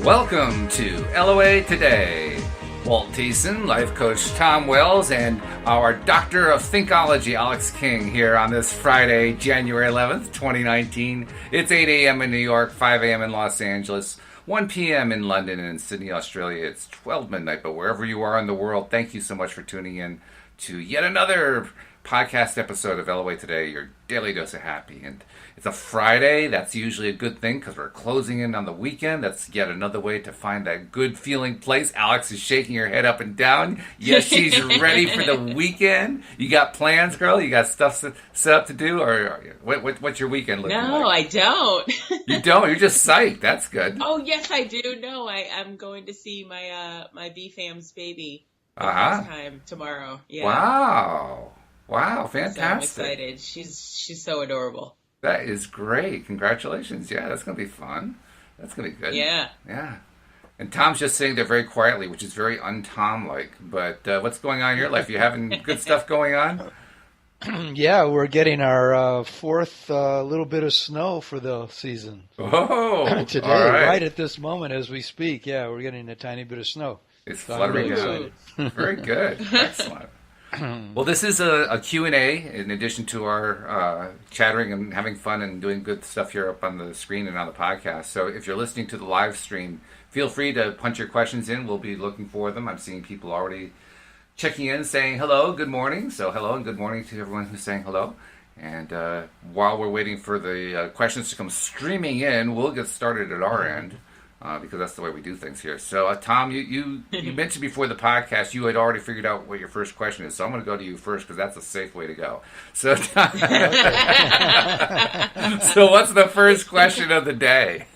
Welcome to LOA Today. Walt Thiessen, life coach Tom Wells, and our doctor of thinkology, Alyx King, here on this Friday, January 11th, 2019. It's 8 a.m. in New York, 5 a.m. in Los Angeles, 1 p.m. in London, and in Sydney, Australia. It's 12 midnight, but wherever you are in the world, thank you so much for tuning in to yet another podcast episode of LOA Today, your daily dose of happy. And it's a Friday. That's usually a good thing because we're closing in on the weekend. That's yet another way to find that good feeling place. Alyx is shaking her head up and down. Yes, she's ready for the weekend. You got plans, girl? You got stuff set up to do? Or what's your weekend looking like? No, I don't. You don't? You're just psyched. That's good. Oh, yes, I do. No, I'm going to see my B-Fam's baby the first time tomorrow. Yeah. Wow, fantastic. So I'm excited. She's so adorable. That is great. Congratulations. Yeah, that's going to be fun. That's going to be good. Yeah. Yeah. And Tom's just sitting there very quietly, which is very un-Tom-like. But what's going on in your life? You having good stuff going on? Yeah, we're getting our fourth little bit of snow for the season. Oh, today, right at this moment as we speak. Yeah, we're getting a tiny bit of snow. It's fluttering out. Very good. Excellent. Well, this is a Q&A in addition to our chattering and having fun and doing good stuff here up on the screen and on the podcast. So if you're listening to the live stream, feel free to punch your questions in. We'll be looking for them. I'm seeing people already checking in, saying hello, good morning. So hello and good morning to everyone who's saying hello. And while we're waiting for the questions to come streaming in, we'll get started at our end. Because that's the way we do things here. So, Tom, you mentioned before the podcast you had already figured out what your first question is. So I'm going to go to you first because that's a safe way to go. So, so what's the first question of the day?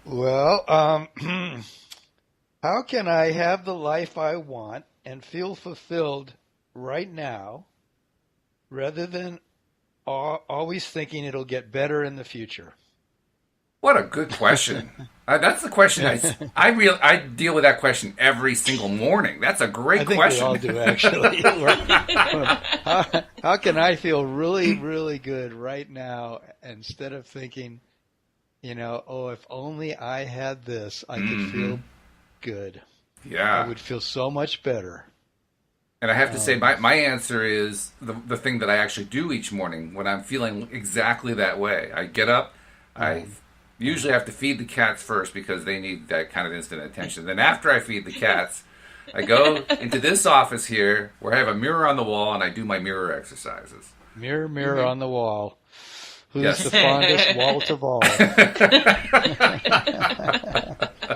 Well, how can I have the life I want and feel fulfilled right now rather than always thinking it'll get better in the future? What a good question. That's the question I deal with that question every single morning. That's a great question. I think we all do, actually. How can I feel really, really good right now instead of thinking, if only I had this, I could feel good. Yeah. I would feel so much better. And I have to say, my answer is the thing that I actually do each morning when I'm feeling exactly that way. I get up, I usually have to feed the cats first because they need that kind of instant attention. Then after I feed the cats, I go into this office here where I have a mirror on the wall and I do my mirror exercises. Mirror on the wall. Who's the fondest Walt of all?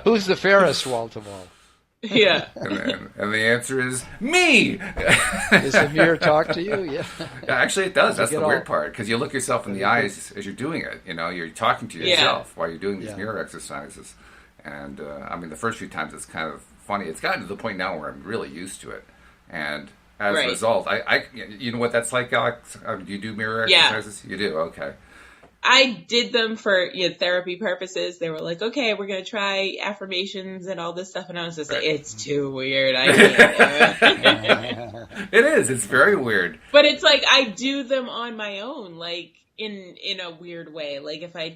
Who's the fairest Walt of all? Yeah. And the answer is me. Does the mirror talk to you? Yeah. Actually, it does. That's the weird part because you look yourself in the eyes as you're doing it. You're talking to yourself while you're doing these mirror exercises. And the first few times it's kind of funny. It's gotten to the point now where I'm really used to it. And as a result, you know what that's like, Alyx? Do you do mirror exercises? You do. Okay. I did them for therapy purposes. They were like, okay, we're going to try affirmations and all this stuff. And I was just like, it's too weird. I can't do it. It is. It's very weird. But it's like I do them on my own, like in a weird way. Like if I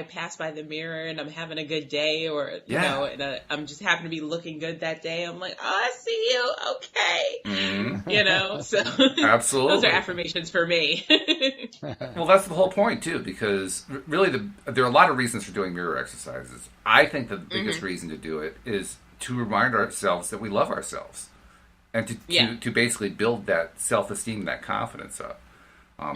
pass by the mirror and I'm having a good day or, and I'm just happen to be looking good that day, I'm like, oh, I see you. Okay. Mm-hmm. So absolutely. Those are affirmations for me. Well, that's the whole point, too, because really there are a lot of reasons for doing mirror exercises. I think the biggest reason to do it is to remind ourselves that we love ourselves and to basically build that self-esteem, that confidence up.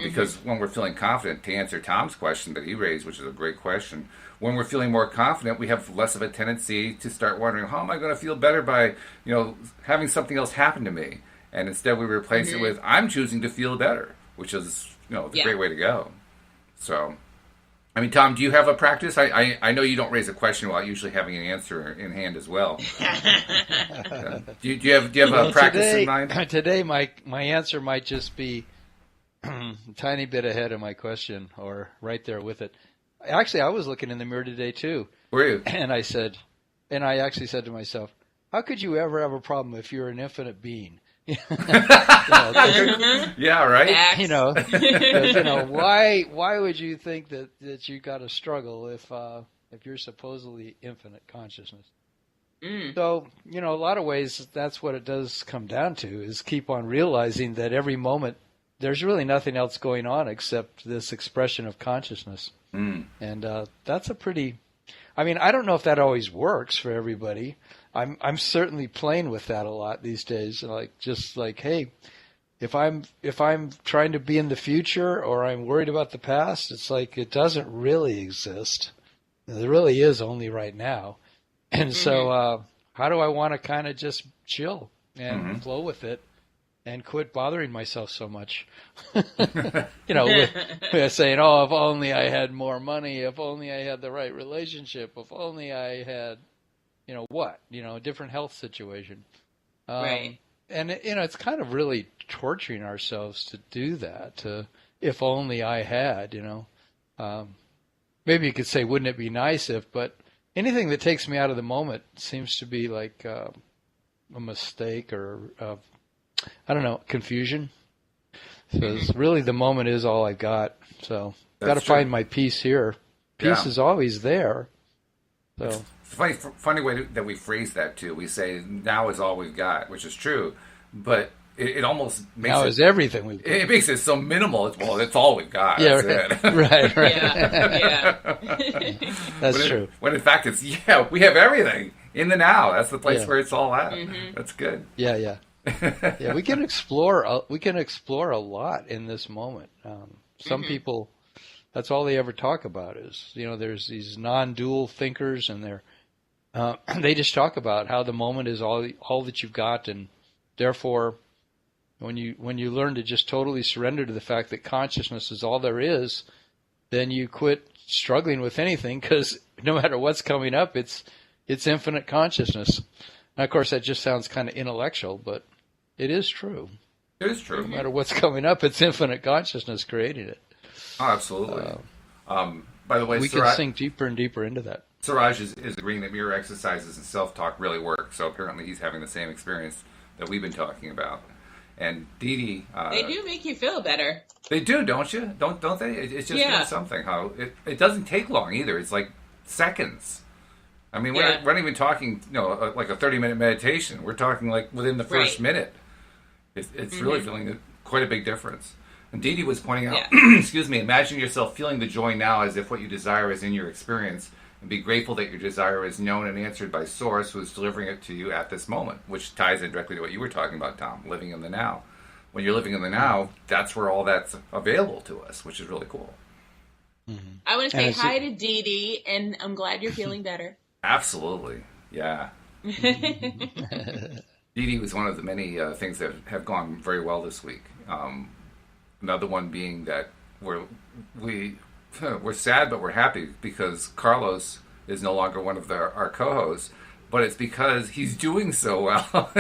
Because when we're feeling confident, to answer Tom's question that he raised, which is a great question, when we're feeling more confident, we have less of a tendency to start wondering, how am I going to feel better by, having something else happen to me? And instead we replace it with, I'm choosing to feel better, which is, the great way to go. So, Tom, do you have a practice? I know you don't raise a question without usually having an answer in hand as well. Do you have a practice in mind? Today, my answer might just be a tiny bit ahead of my question, or right there with it. Actually, I was looking in the mirror today too. Were you? And I actually said to myself, how could you ever have a problem if you're an infinite being? Yeah, right. Why would you think that you got to struggle if if you're supposedly infinite consciousness. Mm. So, a lot of ways that's what it does come down to, is keep on realizing that every moment there's really nothing else going on except this expression of consciousness. Mm. And that's a pretty, I don't know if that always works for everybody. I'm certainly playing with that a lot these days. Like, hey, if I'm trying to be in the future or I'm worried about the past, it's like it doesn't really exist. It really is only right now. And so how do I want to kind of just chill and flow with it and quit bothering myself so much? With saying, oh, if only I had more money, if only I had the right relationship, if only I had, a different health situation. Right. And, it's kind of really torturing ourselves to do that, if only I had, maybe you could say, wouldn't it be nice if, but anything that takes me out of the moment seems to be like a mistake or, confusion. Because really the moment is all I got. So got to find my peace here. Peace is always there. So it's a funny way that we phrase that too. We say now is all we've got, which is true, but it almost makes now is everything we've got. It makes it so minimal. It's all we've got. Yeah, that's right. Right. Yeah. That's true. When in fact it's we have everything in the now. That's the place where it's all at. Mm-hmm. That's good. Yeah. Yeah, we can explore a lot in this moment. Some people, that's all they ever talk about is, there's these non-dual thinkers, and they just talk about how the moment is all that you've got, and therefore, when you learn to just totally surrender to the fact that consciousness is all there is, then you quit struggling with anything, because no matter what's coming up, it's infinite consciousness. And of course, that just sounds kind of intellectual, but it is true. It is true. No matter what's coming up, it's infinite consciousness creating it. Oh, absolutely. By the way, we can sink deeper and deeper into that. Suraj is agreeing that mirror exercises and self-talk really work. So apparently he's having the same experience that we've been talking about. And Dee Dee... they do make you feel better. They do, don't you? Don't they? It's just something. How it doesn't take long either. It's like seconds. I mean, we're not even talking, like a 30-minute meditation. We're talking like within the first minute. It's really feeling quite a big difference. And Dee Dee was pointing out, excuse me, imagine yourself feeling the joy now as if what you desire is in your experience, and be grateful that your desire is known and answered by Source, who is delivering it to you at this moment, which ties in directly to what you were talking about, Tom, living in the now. When you're living in the now, that's where all that's available to us, which is really cool. Mm-hmm. I want to say hi to Dee Dee, and I'm glad you're feeling better. Absolutely, yeah. Dee Dee was one of the many things that have gone very well this week. Another one being that we're sad, but we're happy because Carlos is no longer one of our co-hosts. But it's because he's doing so well.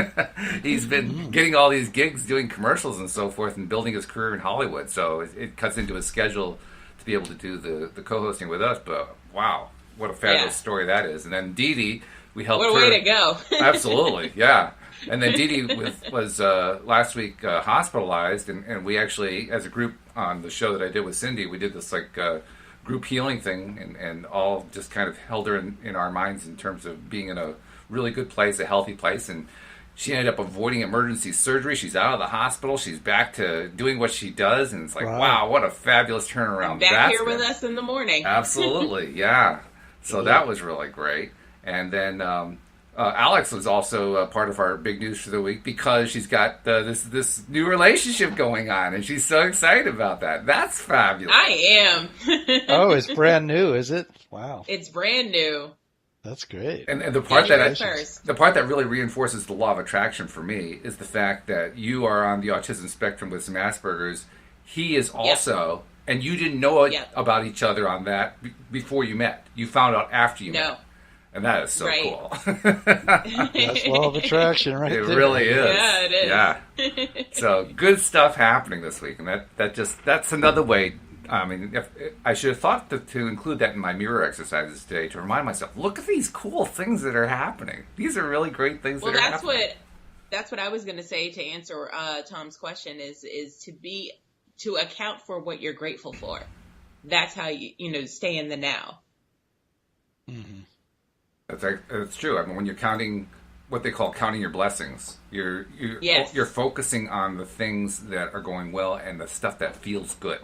He's been getting all these gigs, doing commercials and so forth, and building his career in Hollywood. So it cuts into his schedule to be able to do the co-hosting with us. But wow, what a fabulous story that is. And then Dee Dee, we helped her. What a way to go. Absolutely, yeah. And then Dee Dee was last week hospitalized, and we actually, as a group on the show that I did with Cindy, we did this group healing thing, and all just kind of held her in our minds in terms of being in a really good place, a healthy place. And she ended up avoiding emergency surgery. She's out of the hospital. She's back to doing what she does, and it's like, wow, what a fabulous turnaround. Back here with us in the morning. Absolutely, yeah. So that was really great. And then Alyx was also part of our big news for the week because she's got this new relationship going on, and she's so excited about that. That's fabulous. I am. Oh, it's brand new, is it? Wow. It's brand new. That's great. And the part that really reinforces the law of attraction for me is the fact that you are on the autism spectrum with some Asperger's. He is also, and you didn't know about each other on that before you met. You found out after you met. And that is so cool. That's law of attraction right there. It really is. Yeah, it is. Yeah. So good stuff happening this week. And that's another way. I mean, I should have thought to include that in my mirror exercises today to remind myself, look at these cool things that are happening. These are really great things that are happening. That's what I was going to say to answer Tom's question is to account for what you're grateful for. That's how you stay in the now. Mm-hmm. That's true. I mean, when you're counting what they call counting your blessings, you're focusing on the things that are going well and the stuff that feels good,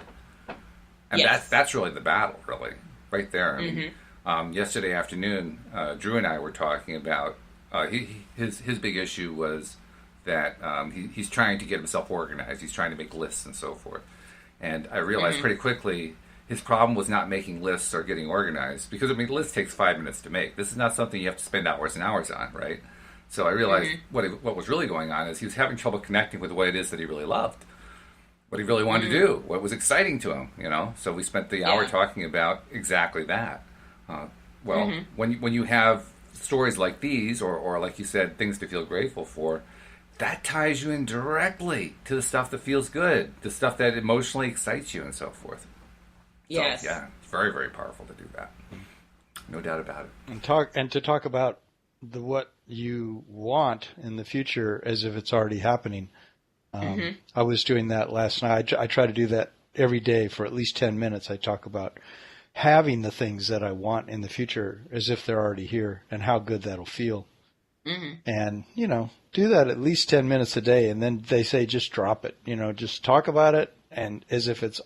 and that's really the battle, really, right there. I mean, yesterday afternoon, Drew and I were talking about his big issue was that he's trying to get himself organized. He's trying to make lists and so forth, and I realized pretty quickly his problem was not making lists or getting organized, because I mean, list takes 5 minutes to make. This is not something you have to spend hours and hours on, right? So I realized what was really going on is he was having trouble connecting with what it is that he really loved, what he really wanted to do, what was exciting to him, you know. So we spent the hour talking about exactly that. When you have stories like these, or like you said, things to feel grateful for, that ties you in directly to the stuff that feels good, the stuff that emotionally excites you, and so forth. Yes. So, yeah, it's very, very powerful to do that. No doubt about it. And to talk about what you want in the future as if it's already happening. I was doing that last night. I try to do that every day for at least 10 minutes. I talk about having the things that I want in the future as if they're already here and how good that'll feel. And, you know, do that at least 10 minutes a day. And then they say, just drop it, you know, just talk about it and as if it's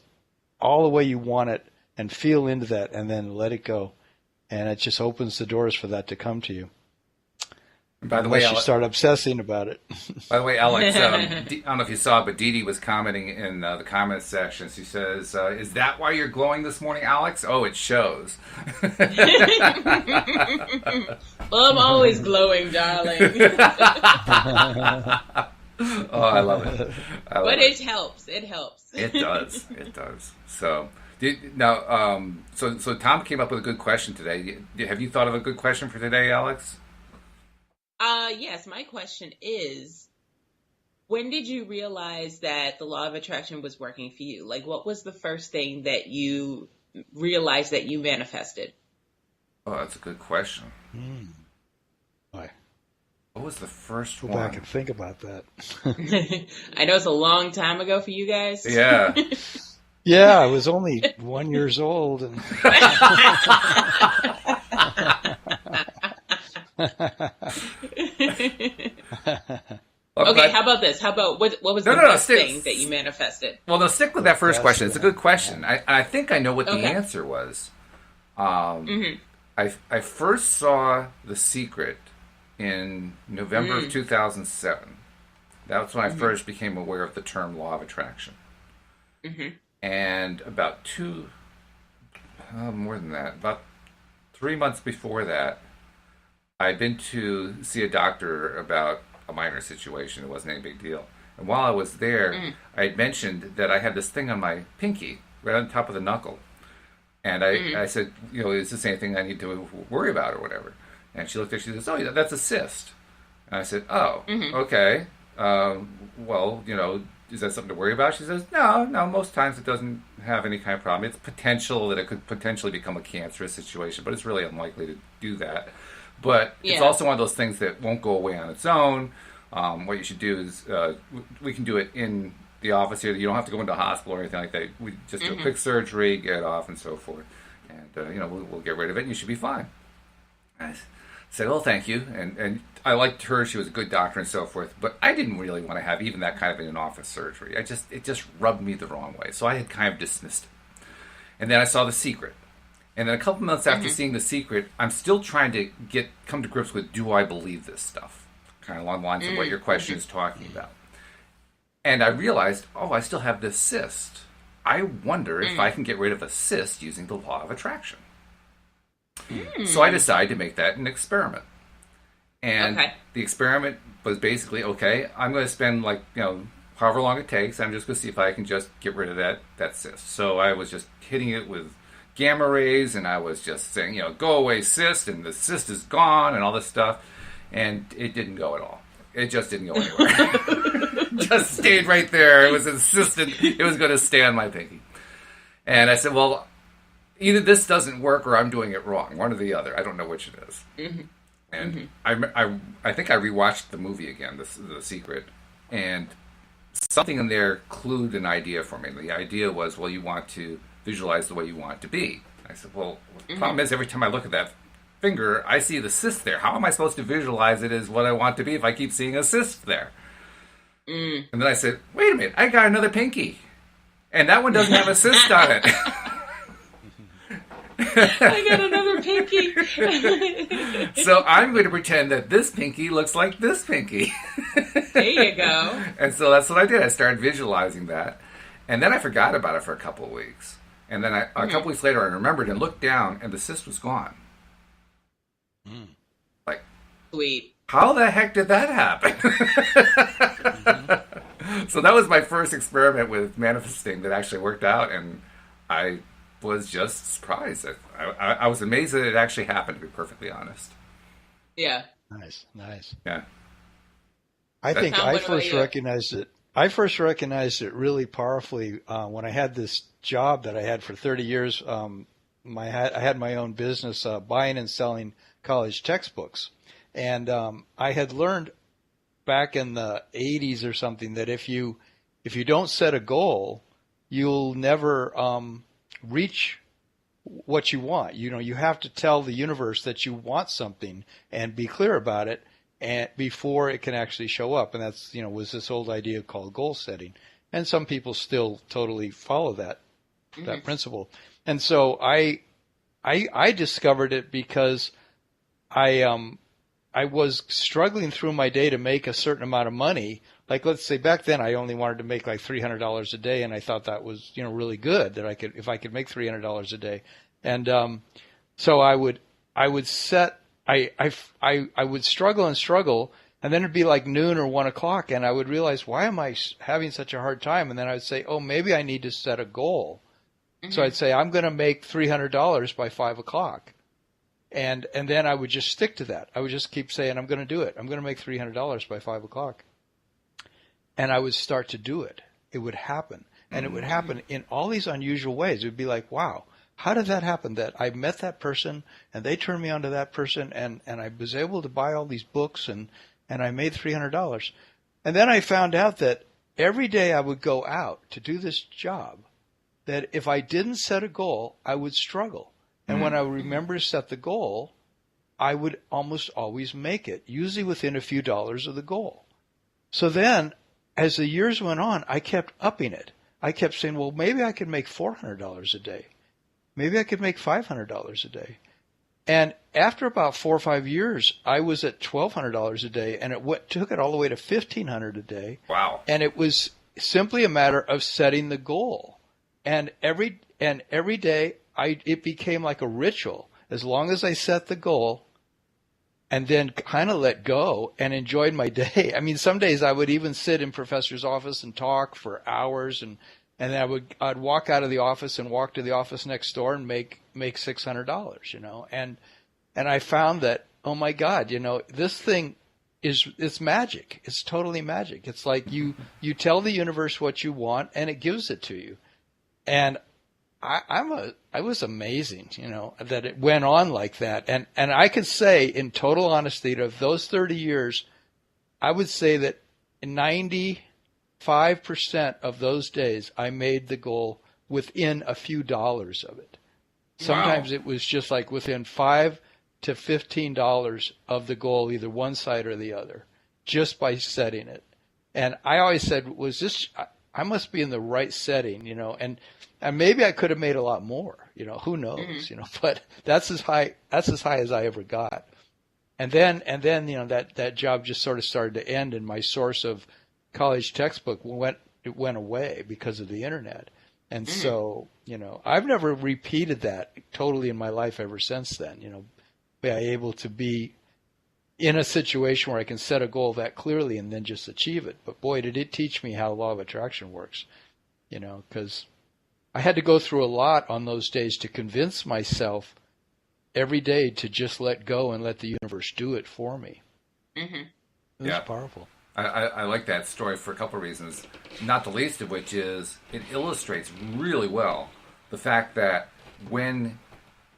all the way you want it, and feel into that, and then let it go. And it just opens the doors for that to come to you. By the way, you start obsessing about it. By the way, Alyx, I don't know if you saw, but Dee Dee was commenting in the comments section. She says, "Is that why you're glowing this morning, Alyx? Oh, it shows." Well, I'm always glowing, darling. Oh, I love it. But it helps. It helps. It does. It does. So so Tom came up with a good question today. Have you thought of a good question for today, Alyx? Yes. My question is, when did you realize that the law of attraction was working for you? Like, what was the first thing that you realized that you manifested? Oh, that's a good question. Why? What was the first Go one? back and think about that. I know it's a long time ago for you guys. Yeah. Yeah, I was only 1 year old. And Okay, how about this? How about what was the best thing that you manifested? Well, no, stick with that first question. It's a good question. I think I know what the answer was. I first saw The Secret in November of 2007. That's when I first became aware of the term law of attraction. And about more than that, about 3 months before that, I'd been to see a doctor about a minor situation. It wasn't any big deal. And while I was there, I had mentioned that I had this thing on my pinky, right on top of the knuckle. And I said, you know, is this anything I need to worry about or whatever? And she looked at it, she says, oh, that's a cyst. And I said, oh, okay. Well, you know, is that something to worry about? She says, no, most times it doesn't have any kind of problem. It's potential that it could potentially become a cancerous situation, but it's really unlikely to do that. But it's also one of those things that won't go away on its own. What you should do is, we can do it in the office here. You don't have to go into a hospital or anything like that. We just do a quick surgery, get it off, and so forth. And, you know, we'll get rid of it, and you should be fine. I said, well, thank you. And I liked her. She was a good doctor and so forth. But I didn't really want to have even that kind of an in-office surgery. It just rubbed me the wrong way. So I had kind of dismissed it. And then I saw The Secret. And then a couple months after seeing The Secret, I'm still trying to come to grips with, do I believe this stuff? Kind of along the lines of what your question is talking about. And I realized, I still have this cyst. I wonder if I can get rid of a cyst using the law of attraction. So I decided to make that an experiment. And the experiment was basically, I'm going to spend however long it takes. I'm just going to see if I can just get rid of that cyst. So I was just hitting it with gamma rays, and I was just saying, go away cyst, and the cyst is gone, and all this stuff. And it didn't go at all. It just didn't go anywhere. Just stayed right there. It was insistent it was going to stay on my pinky. And I said, well, either this doesn't work or I'm doing it wrong. One or the other. I don't know which it is. And I think I rewatched the movie again, The Secret, and something in there clued an idea for me. The idea was, well, you want to visualize the way you want it to be. I said, well, the problem is every time I look at that finger, I see the cyst there. How am I supposed to visualize it as what I want to be if I keep seeing a cyst there? And then I said, wait a minute, I got another pinky. And that one doesn't have a cyst on it. I got another pinky. So I'm going to pretend that this pinky looks like this pinky. There you go. And so that's what I did. I started visualizing that. And then I forgot about it for a couple of weeks. And then a couple weeks later, I remembered and looked down, and the cyst was gone. Like, sweet. How the heck did that happen? So that was my first experiment with manifesting that actually worked out, and I was just surprised. I was amazed that it actually happened, to be perfectly honest. Yeah. Nice. Yeah. I think I first recognized it. I first recognized it really powerfully when I had this job that I had for 30 years. I had my own business buying and selling college textbooks. And I had learned back in the 80s or something that if you don't set a goal, you'll never reach what you want. You have to tell the universe that you want something and be clear about it, and before it can actually show up. And that's was this old idea called goal setting. And some people still totally follow that principle. And so I discovered it because I was struggling through my day to make a certain amount of money. Like, let's say back then I only wanted to make like $300 a day, and I thought that was really good, that if I could make $300 a day. And so I would struggle and struggle, and then it'd be like noon or 1 o'clock, and I would realize, why am I having such a hard time? And then I would say, oh, maybe I need to set a goal. So I'd say, I'm going to make $300 by 5 o'clock. And then I would just stick to that. I would just keep saying, I'm going to do it. I'm going to make $300 by 5 o'clock. And I would start to do it. It would happen. And it would happen in all these unusual ways. It would be like, wow, how did that happen? That I met that person and they turned me on to that person, and I was able to buy all these books and I made $300. And then I found out that every day I would go out to do this job, that if I didn't set a goal, I would struggle. And when I would remember to set the goal, I would almost always make it, usually within a few dollars of the goal. So then, as the years went on, I kept upping it. I kept saying, well, maybe I could make $400 a day. Maybe I could make $500 a day. And after about 4 or 5 years, I was at $1,200 a day, and it took it all the way to $1,500 a day. Wow. And it was simply a matter of setting the goal. And every day, it became like a ritual. As long as I set the goal and then kind of let go and enjoyed my day. I mean, some days I would even sit in professor's office and talk for hours, and then I'd walk out of the office and walk to the office next door and make $600, And I found that, oh my God, this thing it's magic. It's totally magic. It's like you tell the universe what you want and it gives it to you. And I was amazing, that it went on like that. And I could say in total honesty, of those 30 years, I would say that 95% of those days I made the goal within a few dollars of it. Sometimes it was just like within $5 to $15 of the goal, either one side or the other, just by setting it. And I always said, I must be in the right setting, and maybe I could have made a lot more, who knows, but that's as high as I ever got. And then, that job just sort of started to end, and my source of college textbook went away because of the internet. And so, I've never repeated that totally in my life ever since then, being able to be in a situation where I can set a goal that clearly and then just achieve it. But boy, did it teach me how law of attraction works, because I had to go through a lot on those days to convince myself every day to just let go and let the universe do it for me. It was powerful. I like that story for a couple of reasons, not the least of which is it illustrates really well the fact that when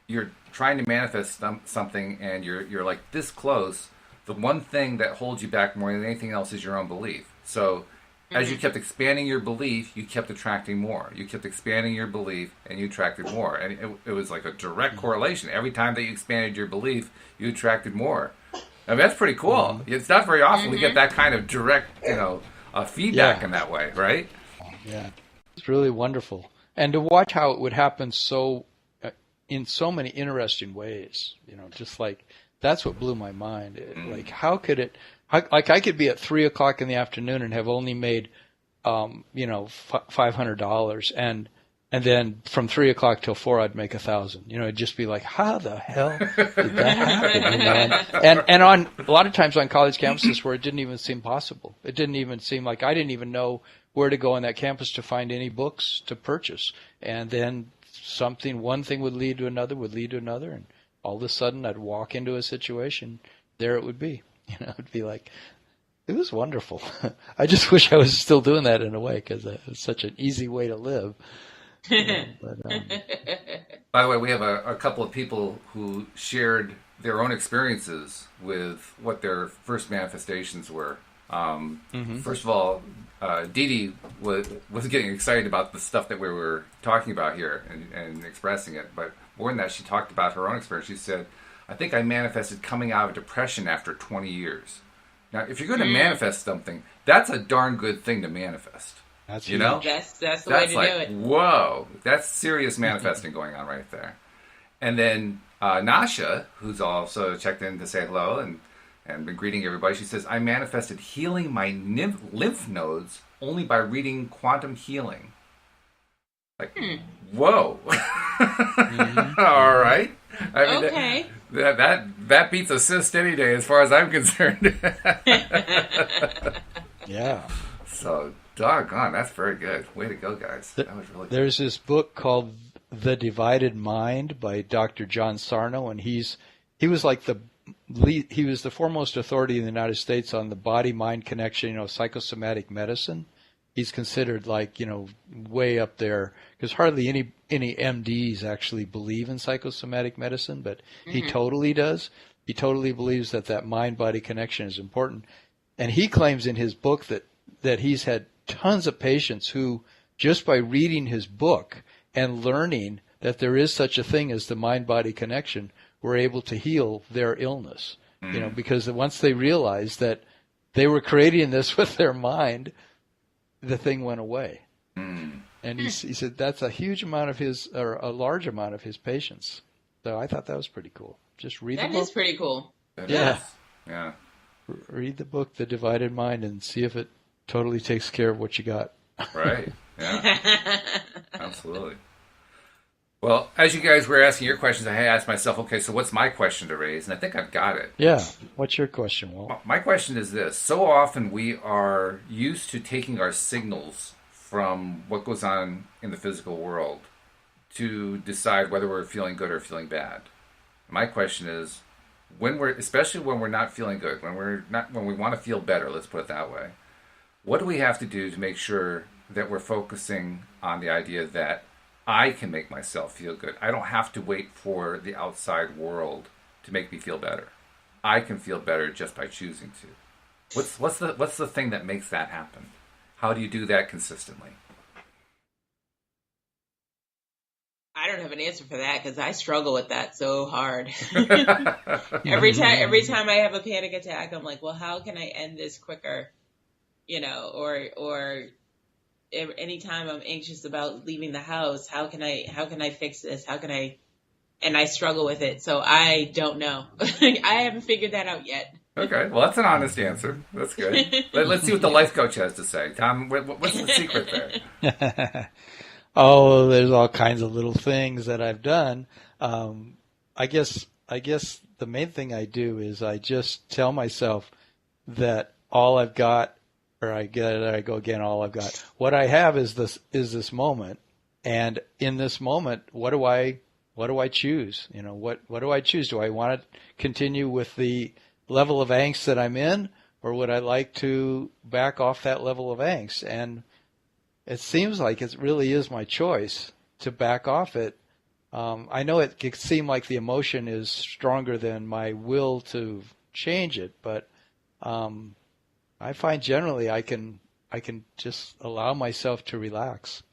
you're trying to manifest something and you're like this close, the one thing that holds you back more than anything else is your own belief. So as you kept expanding your belief, you kept attracting more. You kept expanding your belief, and you attracted more. And it was like a direct correlation. Every time that you expanded your belief, you attracted more. I mean, that's pretty cool. It's not very often we get that kind of direct, feedback in that way, right? Yeah, it's really wonderful. And to watch how it would happen in so many interesting ways, just like that's what blew my mind. Like, how could it? Like, I could be at 3:00 in the afternoon and have only made, $500, and then from 3:00 till 4, I'd make 1,000. It'd just be like, how the hell did that happen? And on a lot of times on college campuses where it didn't even seem possible. It didn't even seem like I didn't even know where to go on that campus to find any books to purchase. And then one thing would lead to another, and all of a sudden I'd walk into a situation, there it would be. It'd be like, it was wonderful. I just wish I was still doing that in a way, because it's such an easy way to live. By the way, we have a couple of people who shared their own experiences with what their first manifestations were. First of all, Dee Dee was getting excited about the stuff that we were talking about here and expressing it. But more than that, she talked about her own experience. She said, I think I manifested coming out of depression after 20 years. Now, if you're going to manifest something, that's a darn good thing to manifest. That's That's the way to do it. Whoa, that's serious manifesting going on right there. And then Nasha, who's also checked in to say hello and been greeting everybody, she says, I manifested healing my lymph nodes only by reading Quantum Healing. Like, whoa. All right. I mean, okay. That beats a cyst any day as far as I'm concerned. Yeah. So, doggone, that's very good. Way to go, guys. That was really good. There's this book called The Divided Mind by Dr. John Sarno, and he was like he was the foremost authority in the United States on the body-mind connection, psychosomatic medicine. He's considered way up there, because hardly any MDs actually believe in psychosomatic medicine, but he totally does. He totally believes that mind-body connection is important. And he claims in his book that he's had tons of patients who, just by reading his book and learning that there is such a thing as the mind-body connection, were able to heal their illness. Because once they realized that they were creating this with their mind, the thing went away. And he said that's a huge amount of or a large amount of his patients. So I thought that was pretty cool. Just read the book. That is pretty cool. Yeah. Yeah. Read the book, The Divided Mind, and see if it totally takes care of what you got. Right. Yeah. Absolutely. Well, as you guys were asking your questions, I had asked myself, okay, so what's my question to raise? And I think I've got it. Yeah. What's your question, Walt? My question is this. So often we are used to taking our signals from what goes on in the physical world to decide whether we're feeling good or feeling bad. My question is, especially when we're not feeling good, when we want to feel better, let's put it that way, what do we have to do to make sure that we're focusing on the idea that I can make myself feel good? I don't have to wait for the outside world to make me feel better. I can feel better just by choosing to. What's the thing that makes that happen? How do you do that consistently? I don't have an answer for that, because I struggle with that so hard. every time I have a panic attack, I'm like, well, how can I end this quicker? Or anytime I'm anxious about leaving the house, how can I fix this? And I struggle with it. So I don't know. I haven't figured that out yet. Okay. Well, that's an honest answer. That's good. Let's see what the life coach has to say. Tom, what's the secret there? Oh, there's all kinds of little things that I've done. I guess the main thing I do is I just tell myself that all I've got, or all I've got. What I have is this moment, and in this moment, what do I choose? What do I choose? Do I want to continue with the level of angst that I'm in, or would I like to back off that level of angst? And it seems like it really is my choice to back off it. I know it can seem like the emotion is stronger than my will to change it, but I find generally I can I can just allow myself to relax.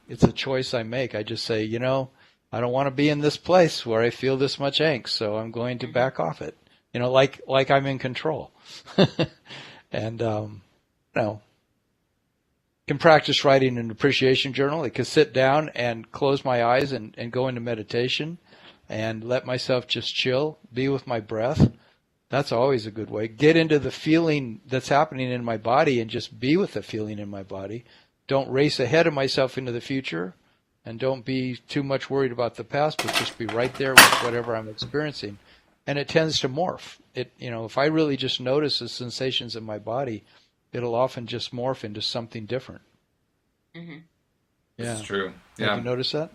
It's a choice I make. I just say, I don't want to be in this place where I feel this much angst, so I'm going to back off it. Like I'm in control. And, can practice writing an appreciation journal. I can sit down and close my eyes and go into meditation and let myself just chill, be with my breath. That's always a good way. Get into the feeling that's happening in my body and just be with the feeling in my body. Don't race ahead of myself into the future, and don't be too much worried about the past, but just be right there with whatever I'm experiencing. And it tends to morph. If I really just notice the sensations in my body, it'll often just morph into something different. Mm-hmm. Yeah, it's true. Yeah. Have you noticed that?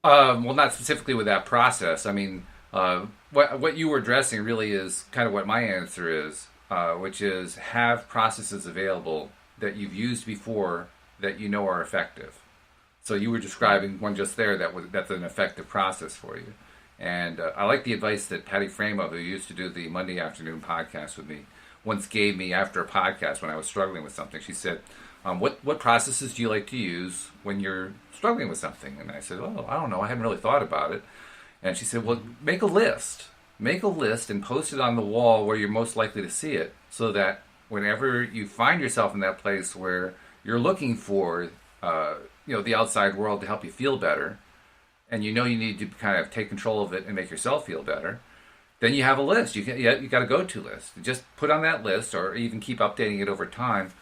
Well, not specifically with that process. I mean, what you were addressing really is kind of what my answer is, which is have processes available that you've used before that you know are effective. So you were describing one just there that's an effective process for you. And I like the advice that Patty Framo, who used to do the Monday afternoon podcast with me, once gave me after a podcast when I was struggling with something. She said, what processes do you like to use when you're struggling with something? And I said, oh, I don't know. I hadn't really thought about it. And she said, well, make a list. Make a list and post it on the wall where you're most likely to see it, so that whenever you find yourself in that place where you're looking for the outside world to help you feel better, and you need to kind of take control of it and make yourself feel better, then you have a list. You got a go-to list. Just put on that list, or even keep updating it over time,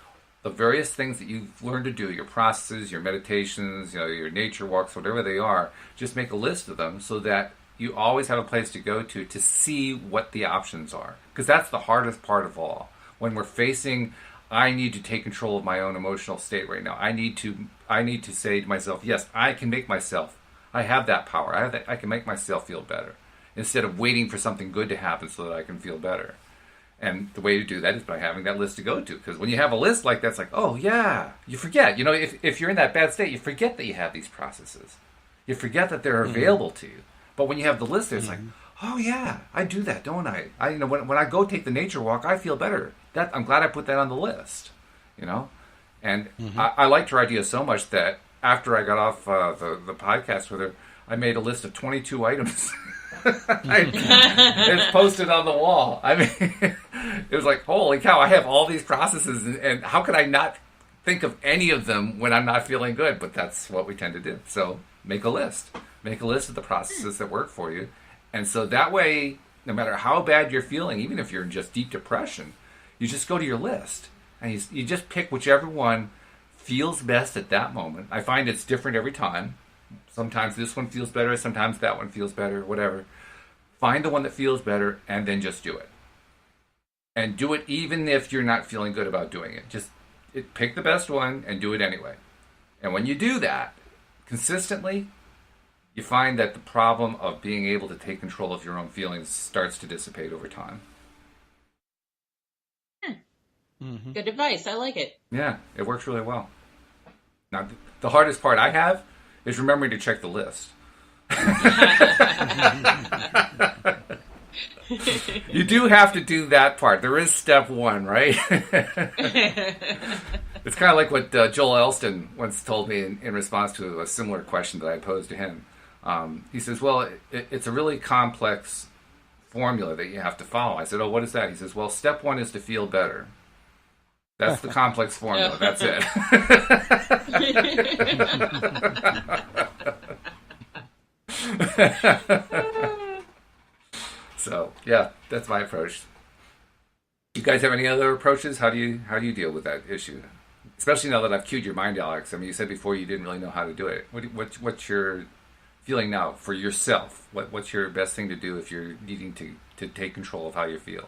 the various things that you've learned to do, your processes, your meditations, your nature walks, whatever they are. Just make a list of them so that you always have a place to go to see what the options are. Because that's the hardest part of all. When we're facing, I need to take control of my own emotional state right now. I need to say to myself, yes, I can make myself. I have that power. I can make myself feel better, instead of waiting for something good to happen so that I can feel better. And the way to do that is by having that list to go to. Because when you have a list like that, it's like, oh yeah, you forget. If you're in that bad state, you forget that you have these processes. You forget that they're available to you. But when you have the list there, it's like, oh yeah, I do that, don't I? When I go take the nature walk, I feel better. I'm glad I put that on the list. And I liked her idea so much that after I got off the podcast with her, I made a list of 22 items. It's posted on the wall. I mean, it was like, holy cow, I have all these processes, and how could I not think of any of them when I'm not feeling good? But that's what we tend to do. So make a list. Make a list of the processes that work for you. And so that way, no matter how bad you're feeling, even if you're in just deep depression, you just go to your list. And you just pick whichever one feels best at that moment. I find it's different every time. Sometimes this one feels better, sometimes that one feels better, whatever. Find the one that feels better, and then just do it. And do it even if you're not feeling good about doing it. Just pick the best one and do it anyway. And when you do that consistently, you find that the problem of being able to take control of your own feelings starts to dissipate over time. Mm-hmm. Good advice. I like it. Yeah, it works really well. Now, the hardest part I have is remembering to check the list. You do have to do that part. There is step one, right? It's kind of like what Joel Elston once told me in response to a similar question that I posed to him. He says, well, it's a really complex formula that you have to follow. I said, oh, what is that? He says, well, step one is to feel better. That's the complex formula. That's it. So, yeah, that's my approach. You guys have any other approaches? How do you deal with that issue? Especially now that I've cued your mind, Alyx. I mean, you said before you didn't really know how to do it. What's your feeling now for yourself? What's your best thing to do if you're needing to take control of how you feel?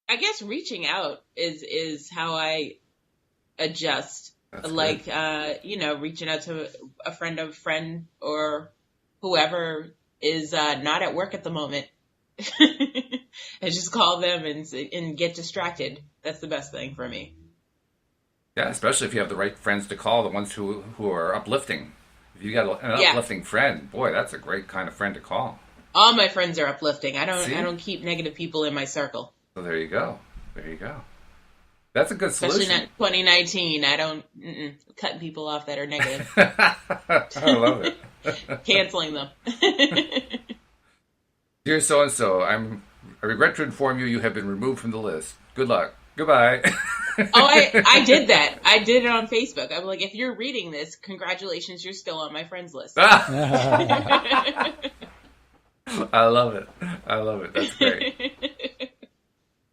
I guess reaching out is how I adjust. That's like, reaching out to a friend or whoever is not at work at the moment. I just call them and get distracted. That's the best thing for me. Yeah, especially if you have the right friends to call, the ones who are uplifting. If you got an uplifting friend, boy, that's a great kind of friend to call. All my friends are uplifting. I don't keep negative people in my circle. So there you go. That's a good Especially solution. not 2019. I don't cutting people off that are negative. I love it. Canceling them. Dear so-and-so, I regret to inform you have been removed from the list. Good luck. Goodbye. I did that. I did it on Facebook. I'm like, if you're reading this, congratulations, you're still on my friends list. I love it. I love it. That's great.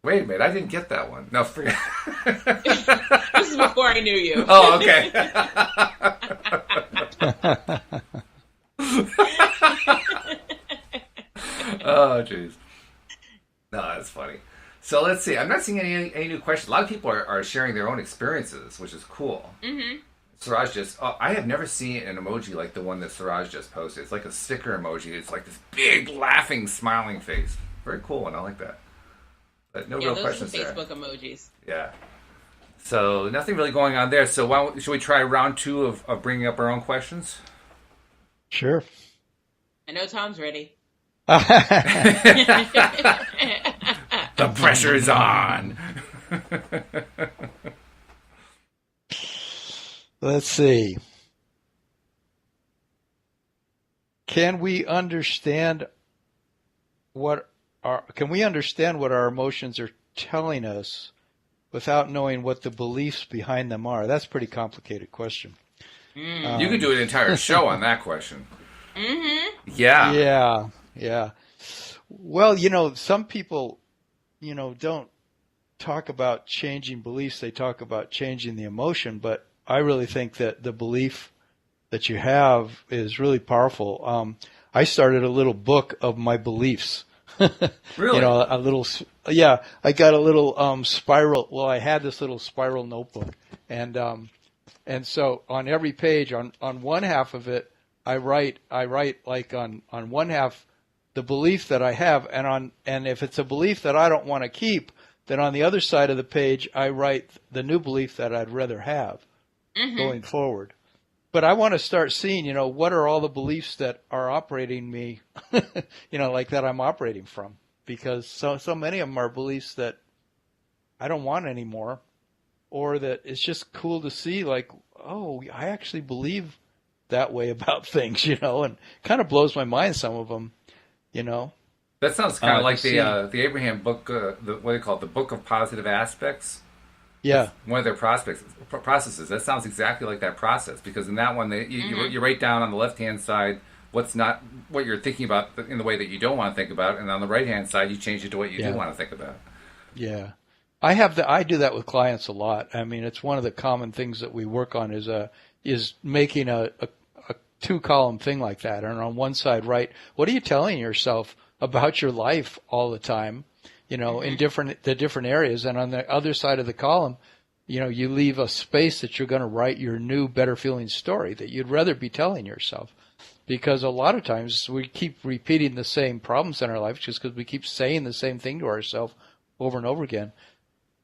Wait a minute, I didn't get that one. No, forget. This is before I knew you. Oh, okay. Oh, jeez. No, that's funny. So let's see. I'm not seeing any new questions. A lot of people are sharing their own experiences, which is cool. Mm-hmm. Siraj I have never seen an emoji like the one that Siraj just posted. It's like a sticker emoji. It's like this big, laughing, smiling face. Very cool one. I like that. But no real questions there. those are Facebook emojis. Yeah. So nothing really going on there. So should we try round 2 of bringing up our own questions? Sure. I know Tom's ready. The pressure's on. Let's see. Can we understand what our emotions are telling us without knowing what the beliefs behind them are? That's a pretty complicated question. You could do an entire show on that question. Mm-hmm. Yeah. Yeah. Well, some people, don't talk about changing beliefs. They talk about changing the emotion, but I really think that the belief that you have is really powerful. I started a little book of my beliefs. Really? I got a little spiral. Well, I had this little spiral notebook, and so on every page, on one half of it, I write like on one half the belief that I have, and if it's a belief that I don't want to keep, then on the other side of the page, I write the new belief that I'd rather have going forward. But I want to start seeing, what are all the beliefs that are operating me, like that I'm operating from. Because so many of them are beliefs that I don't want anymore, or that it's just cool to see, like, oh, I actually believe that way about things, and kind of blows my mind, some of them, That sounds kind of like the Abraham book, what do they call it, the Book of Positive Aspects. Yeah. One of their processes. That sounds exactly like that process, because in that one, you write down on the left-hand side what you're thinking about in the way that you don't want to think about, and on the right-hand side, you change it to what you do want to think about. Yeah. I do that with clients a lot. I mean, it's one of the common things that we work on is making a 2-column thing like that. And on one side, write, what are you telling yourself about your life all the time? In the different areas. And on the other side of the column, you leave a space that you're going to write your new, better feeling story that you'd rather be telling yourself. Because a lot of times we keep repeating the same problems in our life just because we keep saying the same thing to ourselves over and over again.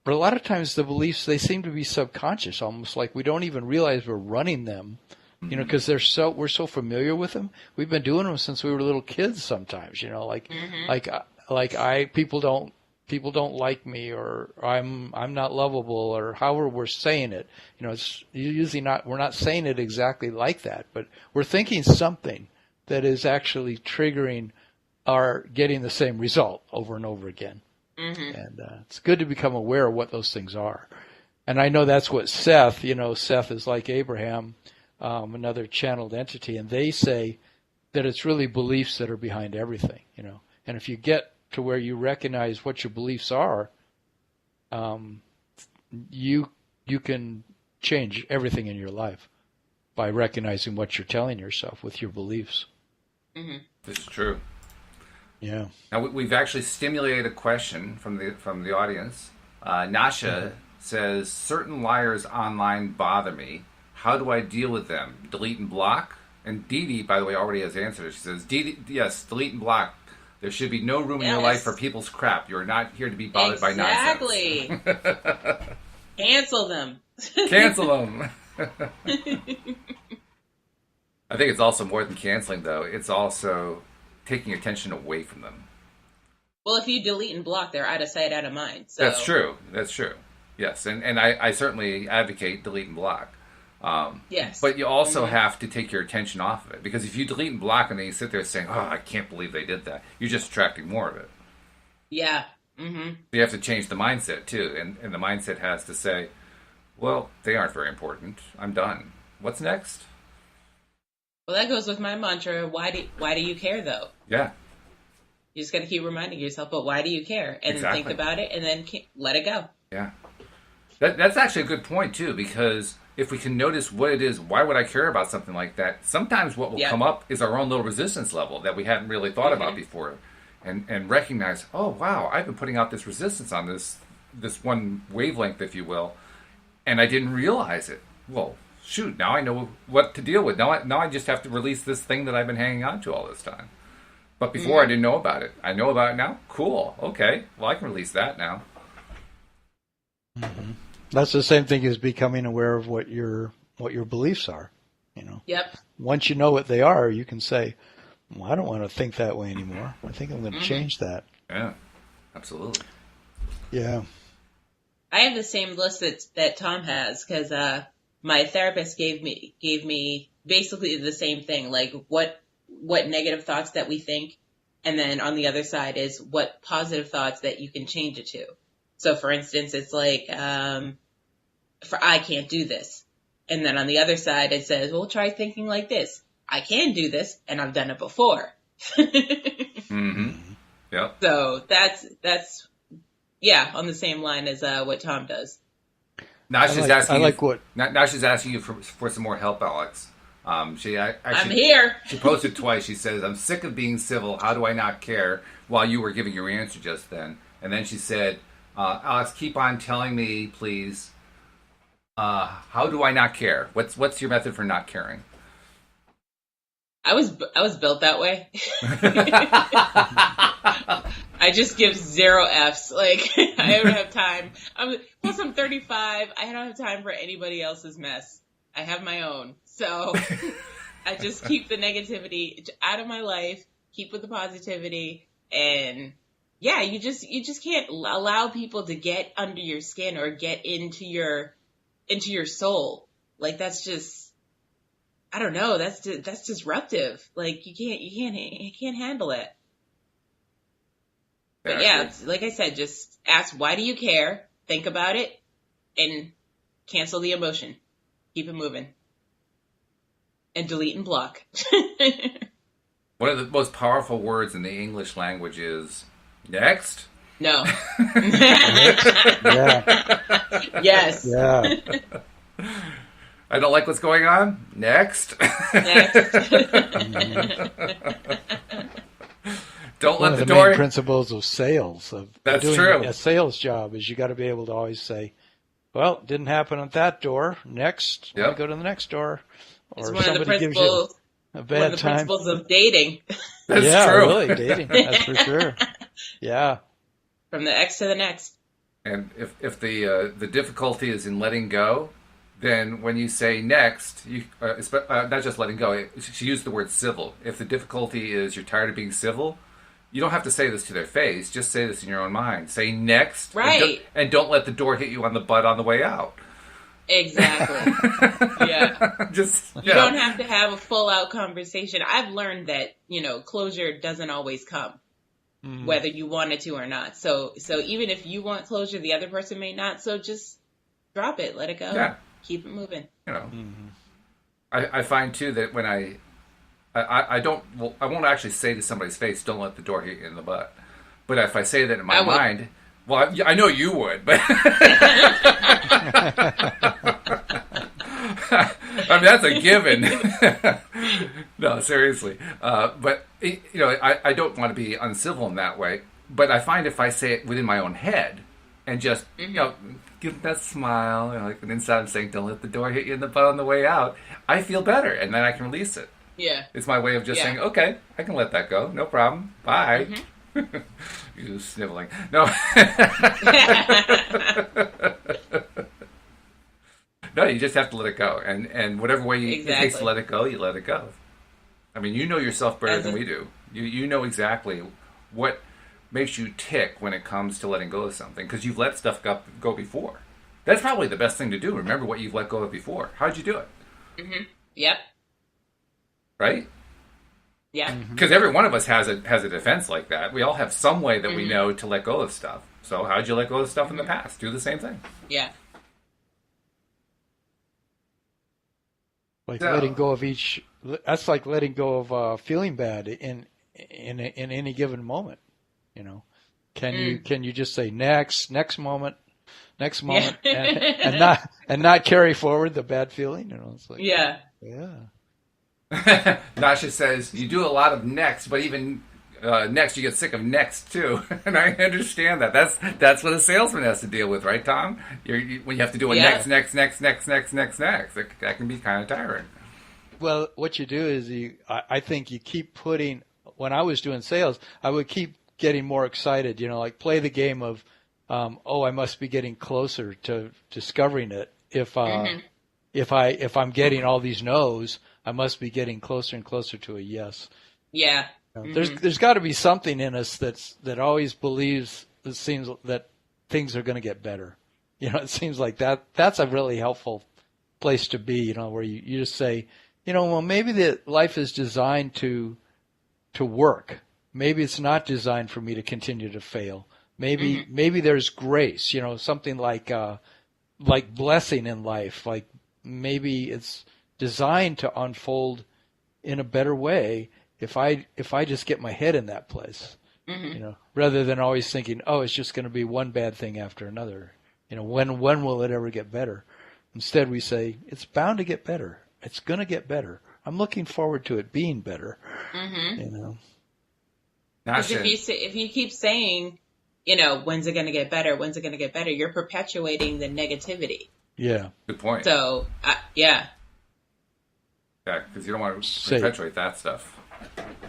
But a lot of times the beliefs, they seem to be subconscious, almost like we don't even realize we're running them, because we're so familiar with them. We've been doing them since we were little kids sometimes, people don't like me, or I'm not lovable, or however we're saying it. It's usually we're not saying it exactly like that, but we're thinking something that is actually triggering our getting the same result over and over again. Mm-hmm. And it's good to become aware of what those things are. And I know that's what Seth is like Abraham, another channeled entity, and they say that it's really beliefs that are behind everything, And if you get to where you recognize what your beliefs are, you can change everything in your life by recognizing what you're telling yourself with your beliefs. Mm-hmm. This is true. Yeah. Now we've actually stimulated a question from the audience. Nasha says, certain liars online bother me. How do I deal with them? Delete and block? And Dee Dee, by the way, already has answered. She says, yes, delete and block. There should be no room in your life for people's crap. You are not here to be bothered by nonsense. Exactly. Cancel them. Cancel them. I think it's also more than canceling, though. It's also taking attention away from them. Well, if you delete and block, they're out of sight, out of mind. So. That's true. Yes, and I certainly advocate delete and block. Yes. But you also have to take your attention off of it, because if you delete and block and then you sit there saying, "Oh, I can't believe they did that," you're just attracting more of it. Yeah. Mm-hmm. You have to change the mindset too, and the mindset has to say, "Well, they aren't very important. I'm done. What's next?" Well, that goes with my mantra. Why do you care though? Yeah. You just got to keep reminding yourself, but why do you care? And Exactly. think about it, and then let it go. Yeah. That's actually a good point too, because if we can notice what it is, why would I care about something like that? Sometimes what will come up is our own little resistance level that we hadn't really thought about before, and recognize, oh wow, I've been putting out this resistance on this one wavelength, if you will, and I didn't realize it. Well, shoot, now I know what to deal with. Now I just have to release this thing that I've been hanging on to all this time. But before I didn't know about it. I know about it now. Cool. Okay. Well, I can release that now. Mm-hmm. That's the same thing as becoming aware of what your beliefs are. Yep. Once you know what they are, you can say, well, I don't want to think that way anymore. I think I'm going to change that. Yeah, absolutely. Yeah. I have the same list that Tom has, because my therapist gave me basically the same thing, like what negative thoughts that we think, and then on the other side is what positive thoughts that you can change it to. So for instance, it's like, I can't do this. And then on the other side, it says, well, try thinking like this. I can do this, and I've done it before. Mm-hmm. Yep. So that's on the same line as what Tom does. Now she's asking. what. Now she's asking you for some more help, Alex. I'm here. She posted twice. She says, "I'm sick of being civil. How do I not care?" While you were giving your answer just then, and then she said, "Alex, keep on telling me, please. How do I not care? What's your method for not caring?" I was built that way. I just give 0 Fs. Like, I don't have time. Plus I'm 35. I don't have time for anybody else's mess. I have my own. So I just keep the negativity out of my life, keep with the positivity, and yeah, you just can't allow people to get under your skin or get into your soul. Like, that's just, I don't know, that's disruptive. Like, you can't handle it. But yeah, like I said, just ask, why do you care? Think about it and cancel the emotion. Keep it moving. And delete and block. One of the most powerful words in the English language is next. No. Yeah. Yes. Yeah. I don't like what's going on. Next. Next. Don't One let of the the door. main principles of sales, That's doing true. a sales job, is you got to be able to always say, well, it didn't happen at that door. Next. Yep. I go to the next door. It's Or one of the somebody gives you a bad one of the time. principles of dating. That's yeah, true. really, dating. That's for sure. Yeah. From the X to the next. And if the difficulty is in letting go, then when you say next, you not just letting go. She used the word civil. If the difficulty is you're tired of being civil, you don't have to say this to their face. Just say this in your own mind. Say next, right? And don't let the door hit you on the butt on the way out. Exactly. Yeah. You don't have to have a full out conversation. I've learned that, closure doesn't always come, whether you want it to or not. So even if you want closure, the other person may not. So just drop it, let it go. Yeah. Keep it moving. I find too that when I won't actually say to somebody's face, "Don't let the door hit you in the butt." But if I say that in my mind, well, I know you would, but I mean, that's a given. No, seriously. But I don't want to be uncivil in that way. But I find if I say it within my own head and just give that smile, like an inside I'm saying, "Don't let the door hit you in the butt on the way out," I feel better, and then I can release it. Yeah. It's my way of just saying, "Okay, I can let that go. No problem. Bye." You sniveling. No. No, you just have to let it go. And whatever way it takes to let it go, you let it go. I mean, you know yourself better than we do. You know exactly what makes you tick when it comes to letting go of something, because you've let stuff go before. That's probably the best thing to do. Remember what you've let go of before. How'd you do it? Mm-hmm. Yep. Right? Yeah. Because every one of us has a defense like that. We all have some way that we know to let go of stuff. So how'd you let go of stuff in the past? Do the same thing. Yeah. Like letting go of each. That's like letting go of feeling bad in any given moment. You know, can you just say next moment, and not carry forward the bad feeling? You know, it's like yeah. Nasha says you do a lot of next, but even next you get sick of next too, and I understand that. That's what a salesman has to deal with, right, Tom? When you have to do a next, that can be kind of tiring. Well, what you do is I think you keep putting. When I was doing sales, I would keep getting more excited. You know, like play the game of, I must be getting closer to discovering it. If I'm getting all these no's, I must be getting closer and closer to a yes. Yeah. There's got to be something in us that always believes it seems that things are going to get better. You know, it seems like that's a really helpful place to be. You know, where you just say, you know, well, maybe the life is designed to work. Maybe it's not designed for me to continue to fail. Maybe there's grace. You know, something like blessing in life. Like maybe it's designed to unfold in a better way if I just get my head in that place, you know, rather than always thinking, oh, it's just going to be one bad thing after another. You know, when will it ever get better? Instead, we say it's bound to get better. It's going to get better. I'm looking forward to it being better. You know, because if you keep saying, you know, when's it going to get better? When's it going to get better? You're perpetuating the negativity. Yeah. Good point. So, yeah. Yeah, because you don't want to perpetuate that stuff.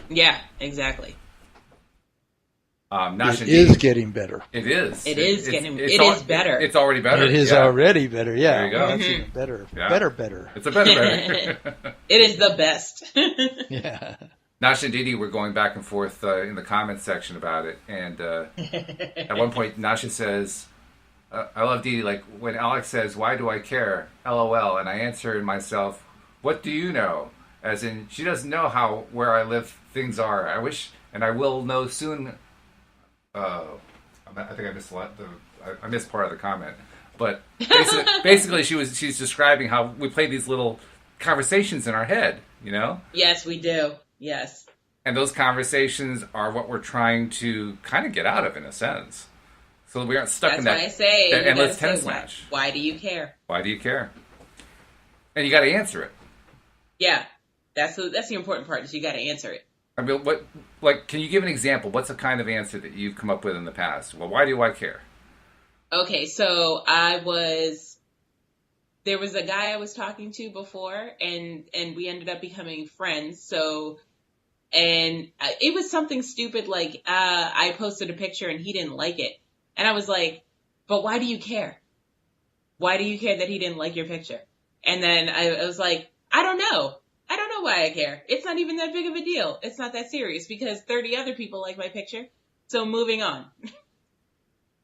Yeah, exactly. It is getting better. It is. It is better. It's already better. It is already better. Yeah. There you go. That's even better. Yeah. Better. It's a better. It is the best. Yeah. Nasha and Didi were going back and forth in the comments section about it, and at one point Nasha says, "I love Didi. Like when Alyx says, 'Why do I care?' LOL," and I answer myself, "What do you know?" As in, she doesn't know where I live things are. I wish, and I will know soon. I think I missed I missed part of the comment, but basically she's describing how we play these little conversations in our head. You know? Yes, we do. Yes. And those conversations are what we're trying to kind of get out of, in a sense, so we aren't stuck in that endless tennis match. Why do you care? Why do you care? And you got to answer it. Yeah. That's the important part, is you got to answer it. I mean, can you give an example? What's the kind of answer that you've come up with in the past? Well, why do I care? Okay, so there was a guy I was talking to before, and we ended up becoming friends. So, and it was something stupid like I posted a picture and he didn't like it, and I was like, but why do you care? Why do you care that he didn't like your picture? And then I was like, I don't know why I care. It's not even that big of a deal. It's not that serious because 30 other people like my picture. So moving on.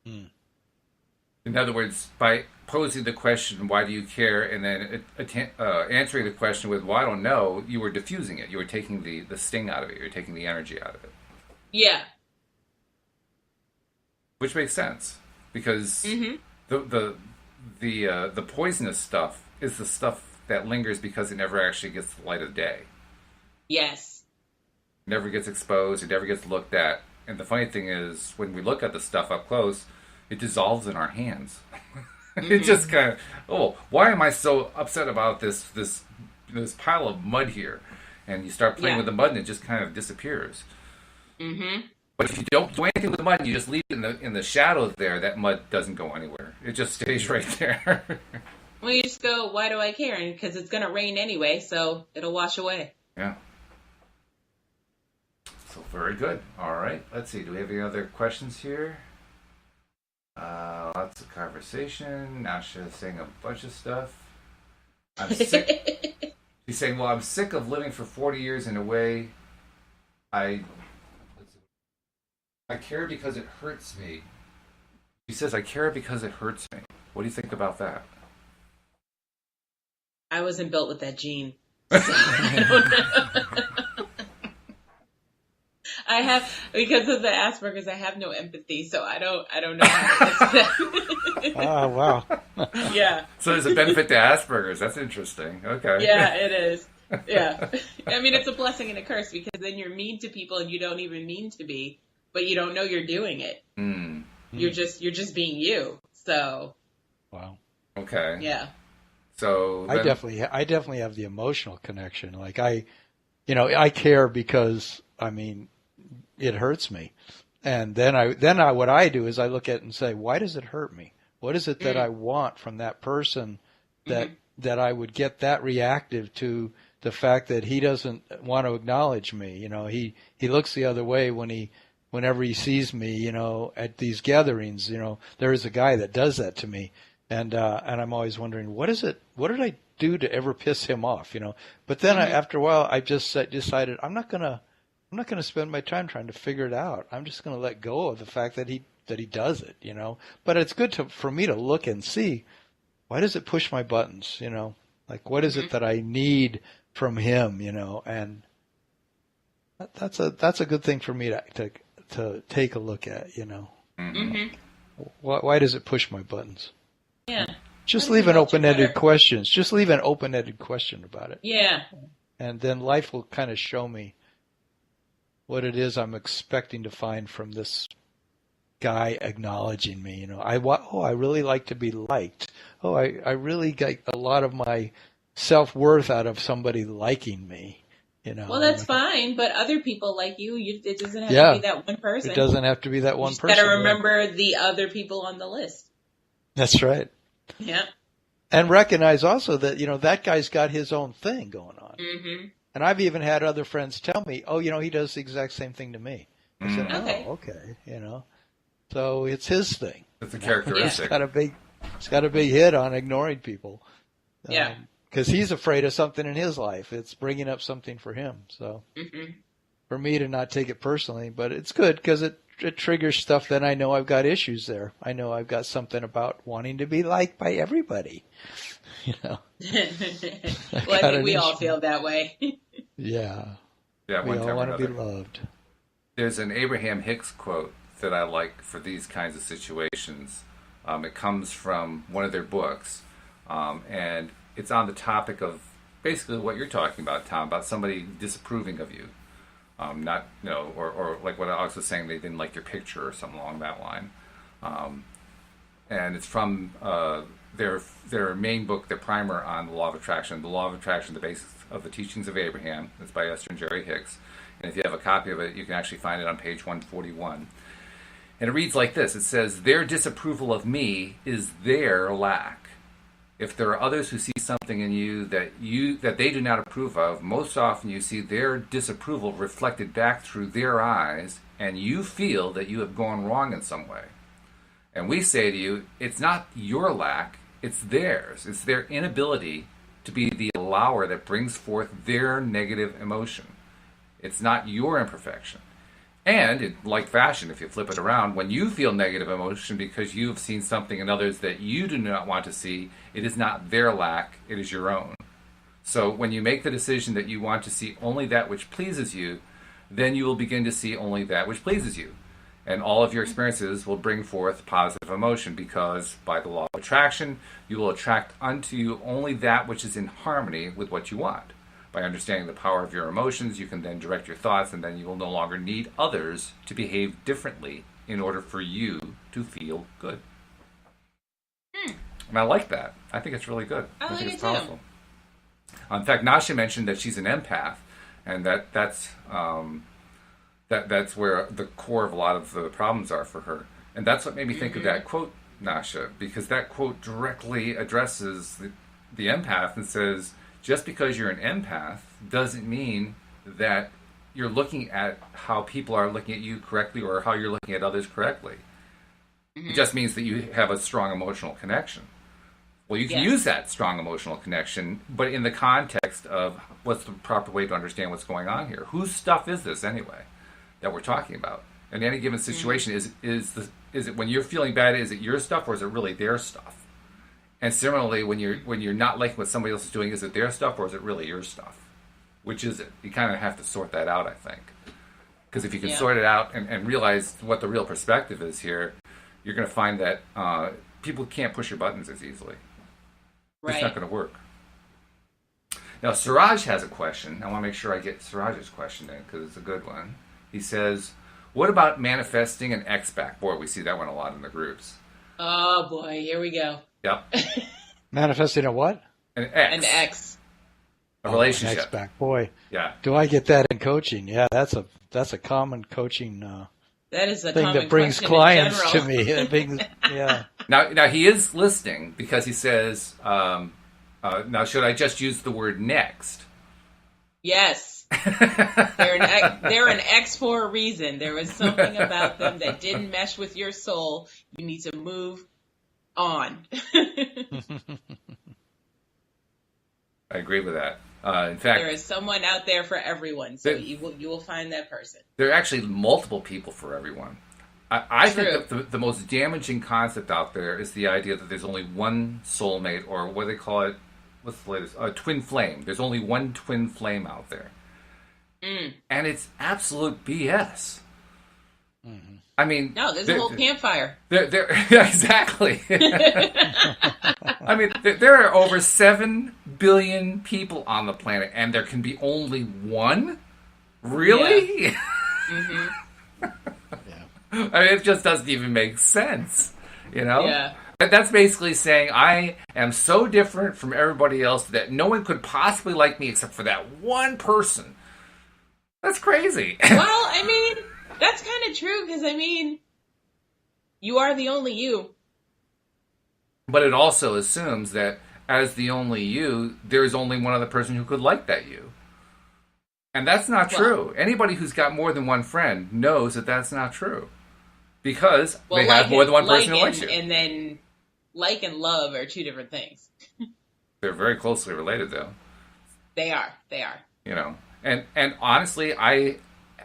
In other words, by posing the question, why do you care, and then answering the question with, well, I don't know, you were diffusing it. You were taking the sting out of it. You were taking the energy out of it. Yeah. Which makes sense. Because the poisonous stuff is the stuff that lingers because it never actually gets the light of day. Yes. It never gets exposed. It never gets looked at. And the funny thing is, when we look at the stuff up close, it dissolves in our hands. It just kind of, why am I so upset about this pile of mud here? And you start playing with the mud and it just kind of disappears. But if you don't do anything with the mud, you just leave it in the shadow there, that mud doesn't go anywhere. It just stays right there. Well, you just go, why do I care? Because it's going to rain anyway, so it'll wash away. Yeah. So very good. All right. Let's see. Do we have any other questions here? Lots of conversation. Nasha is saying a bunch of stuff. I'm sick. She's saying, well, I'm sick of living for 40 years in a way I care because it hurts me. She says, I care because it hurts me. What do you think about that? I wasn't built with that gene. So I don't know. I have, because of the Asperger's, I have no empathy, so I don't know how to fix that. Oh, wow. Yeah. So there's a benefit to Asperger's. That's interesting. Okay. Yeah, it is. Yeah. I mean, it's a blessing and a curse, because then you're mean to people and you don't even mean to be, but you don't know you're doing it. Mm. You're just being you. So. Wow. Okay. Yeah. So then, I definitely have the emotional connection. Like I care because, I mean, it hurts me. And then what I do is I look at it and say, why does it hurt me? What is it that I want from that person that I would get that reactive to the fact that he doesn't want to acknowledge me? You know, he looks the other way whenever he sees me, you know, at these gatherings. You know, there is a guy that does that to me. And I'm always wondering, what did I do to ever piss him off, you know? But then after a while, I just decided I'm not gonna spend my time trying to figure it out. I'm just gonna let go of the fact that he does it, you know. But it's good for me to look and see, why does it push my buttons, you know? Like, what is it that I need from him, you know? And that's a good thing for me to take a look at, you know. Mm-hmm. Why does it push my buttons? Yeah. Just leave an open-ended question. Just leave an open-ended question about it. Yeah. And then life will kind of show me what it is I'm expecting to find from this guy acknowledging me. You know, I really like to be liked. Oh, I really get a lot of my self-worth out of somebody liking me. You know. Well, that's fine, but other people like you. It doesn't have to be that one person. It doesn't have to be that one person. You got to remember the other people on the list. That's right. Yeah. And recognize also that, you know, that guy's got his own thing going on. Mm-hmm. And I've even had other friends tell me, oh, you know, he does the exact same thing to me. I said, okay, you know. So it's his thing. It's a characteristic. He's got a big hit on ignoring people. Yeah. Because he's afraid of something in his life. It's bringing up something for him. So for me to not take it personally, but it's good because it triggers stuff that I know I've got issues there. I know I've got something about wanting to be liked by everybody. You know. Well, I think we all feel that way. Yeah. Yeah, we all want to be loved. There's an Abraham Hicks quote that I like for these kinds of situations. It comes from one of their books, and it's on the topic of basically what you're talking about, Tom, about somebody disapproving of you. Not, you know, or like what Alex was saying, they didn't like your picture or something along that line. And it's from their main book, their primer on the Law of Attraction. The Law of Attraction, the basis of the teachings of Abraham. It's by Esther and Jerry Hicks. And if you have a copy of it, you can actually find it on page 141. And it reads like this. It says, their disapproval of me is their lack. If there are others who see something in you that they do not approve of, most often you see their disapproval reflected back through their eyes, and you feel that you have gone wrong in some way. And we say to you, it's not your lack, it's theirs. It's their inability to be the allower that brings forth their negative emotion. It's not your imperfection. And, in like fashion, if you flip it around, when you feel negative emotion because you have seen something in others that you do not want to see, it is not their lack, it is your own. So when you make the decision that you want to see only that which pleases you, then you will begin to see only that which pleases you. And all of your experiences will bring forth positive emotion because, by the law of attraction, you will attract unto you only that which is in harmony with what you want. By understanding the power of your emotions, you can then direct your thoughts, and then you will no longer need others to behave differently in order for you to feel good. And I like that. I think it's really good. I think it's powerful. In fact, Nasha mentioned that she's an empath, and that's where the core of a lot of the problems are for her. And that's what made me think of that quote, Nasha, because that quote directly addresses the empath and says, just because you're an empath doesn't mean that you're looking at how people are looking at you correctly or how you're looking at others correctly. It just means that you have a strong emotional connection. Well, you can use that strong emotional connection, but in the context of what's the proper way to understand what's going on here. Whose stuff is this anyway that we're talking about? In any given situation, is it when you're feeling bad, is it your stuff or is it really their stuff? And similarly, when you're not liking what somebody else is doing, is it their stuff or is it really your stuff? Which is it? You kind of have to sort that out, I think. Because if you can sort it out and realize what the real perspective is here, you're going to find that people can't push your buttons as easily. Right. It's not going to work. Now, Suraj has a question. I want to make sure I get Suraj's question in because it's a good one. He says, what about manifesting an X back? Boy, we see that one a lot in the groups. Oh, boy. Here we go. Yep. Manifesting a what? An X. An X. A relationship. An X back. Boy. Yeah. Do I get that in coaching? Yeah, that's a common coaching that is a thing common that brings clients to me. Yeah. Now he is listening because he says, now should I just use the word next? Yes. They're an X for a reason. There was something about them that didn't mesh with your soul. You need to move on. I agree with that. In fact, there is someone out there for everyone, so you will find that person. There are actually multiple people for everyone. I think that the most damaging concept out there is the idea that there's only one soulmate, or what they call it, what's the latest? Twin flame. There's only one twin flame out there. And it's absolute BS. Mm-hmm. I mean... No, there's a whole campfire. Exactly. I mean, there are over 7 billion people on the planet, and there can be only one? Really? Yeah. Mm-hmm. I mean, it just doesn't even make sense, you know? Yeah. That's basically saying I am so different from everybody else that no one could possibly like me except for that one person. That's crazy. Well, I mean, that's kind of true because, I mean, you are the only you. But it also assumes that as the only you, there's only one other person who could like that you. And that's not true. Anybody who's got more than one friend knows that that's not true. Because they have more than one person who likes you. And then like and love are two different things. They're very closely related, though. They are. You know, and honestly,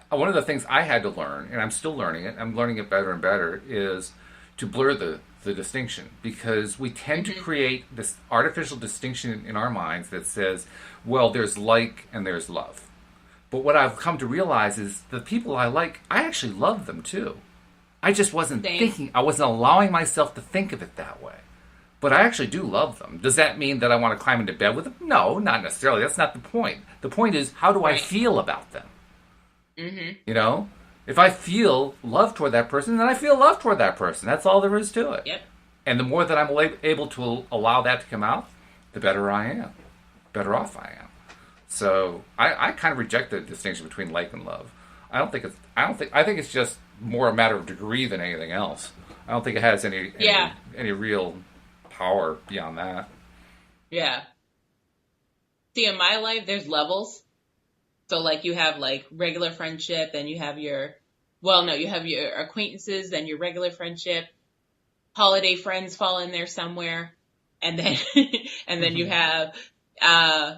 one of the things I had to learn, and I'm still learning it, I'm learning it better and better, is to blur the distinction. Because we tend to create this artificial distinction in our minds that says, well, there's like and there's love. But what I've come to realize is the people I like, I actually love them too. I just wasn't thinking, I wasn't allowing myself to think of it that way. But I actually do love them. Does that mean that I want to climb into bed with them? No, not necessarily. That's not the point. The point is, how do I feel about them? Mm-hmm. You know? If I feel love toward that person, then I feel love toward that person. That's all there is to it. Yep. And the more that I'm able to allow that to come out, the better I am. Better off I am. So I kind of reject the distinction between like and love. I think it's just more a matter of degree than anything else. I don't think it has any real power beyond that. Yeah. See, in my life, there's levels. So, like, you have, like, regular friendship, then you have you have your acquaintances, then your regular friendship. Holiday friends fall in there somewhere. And then, you have,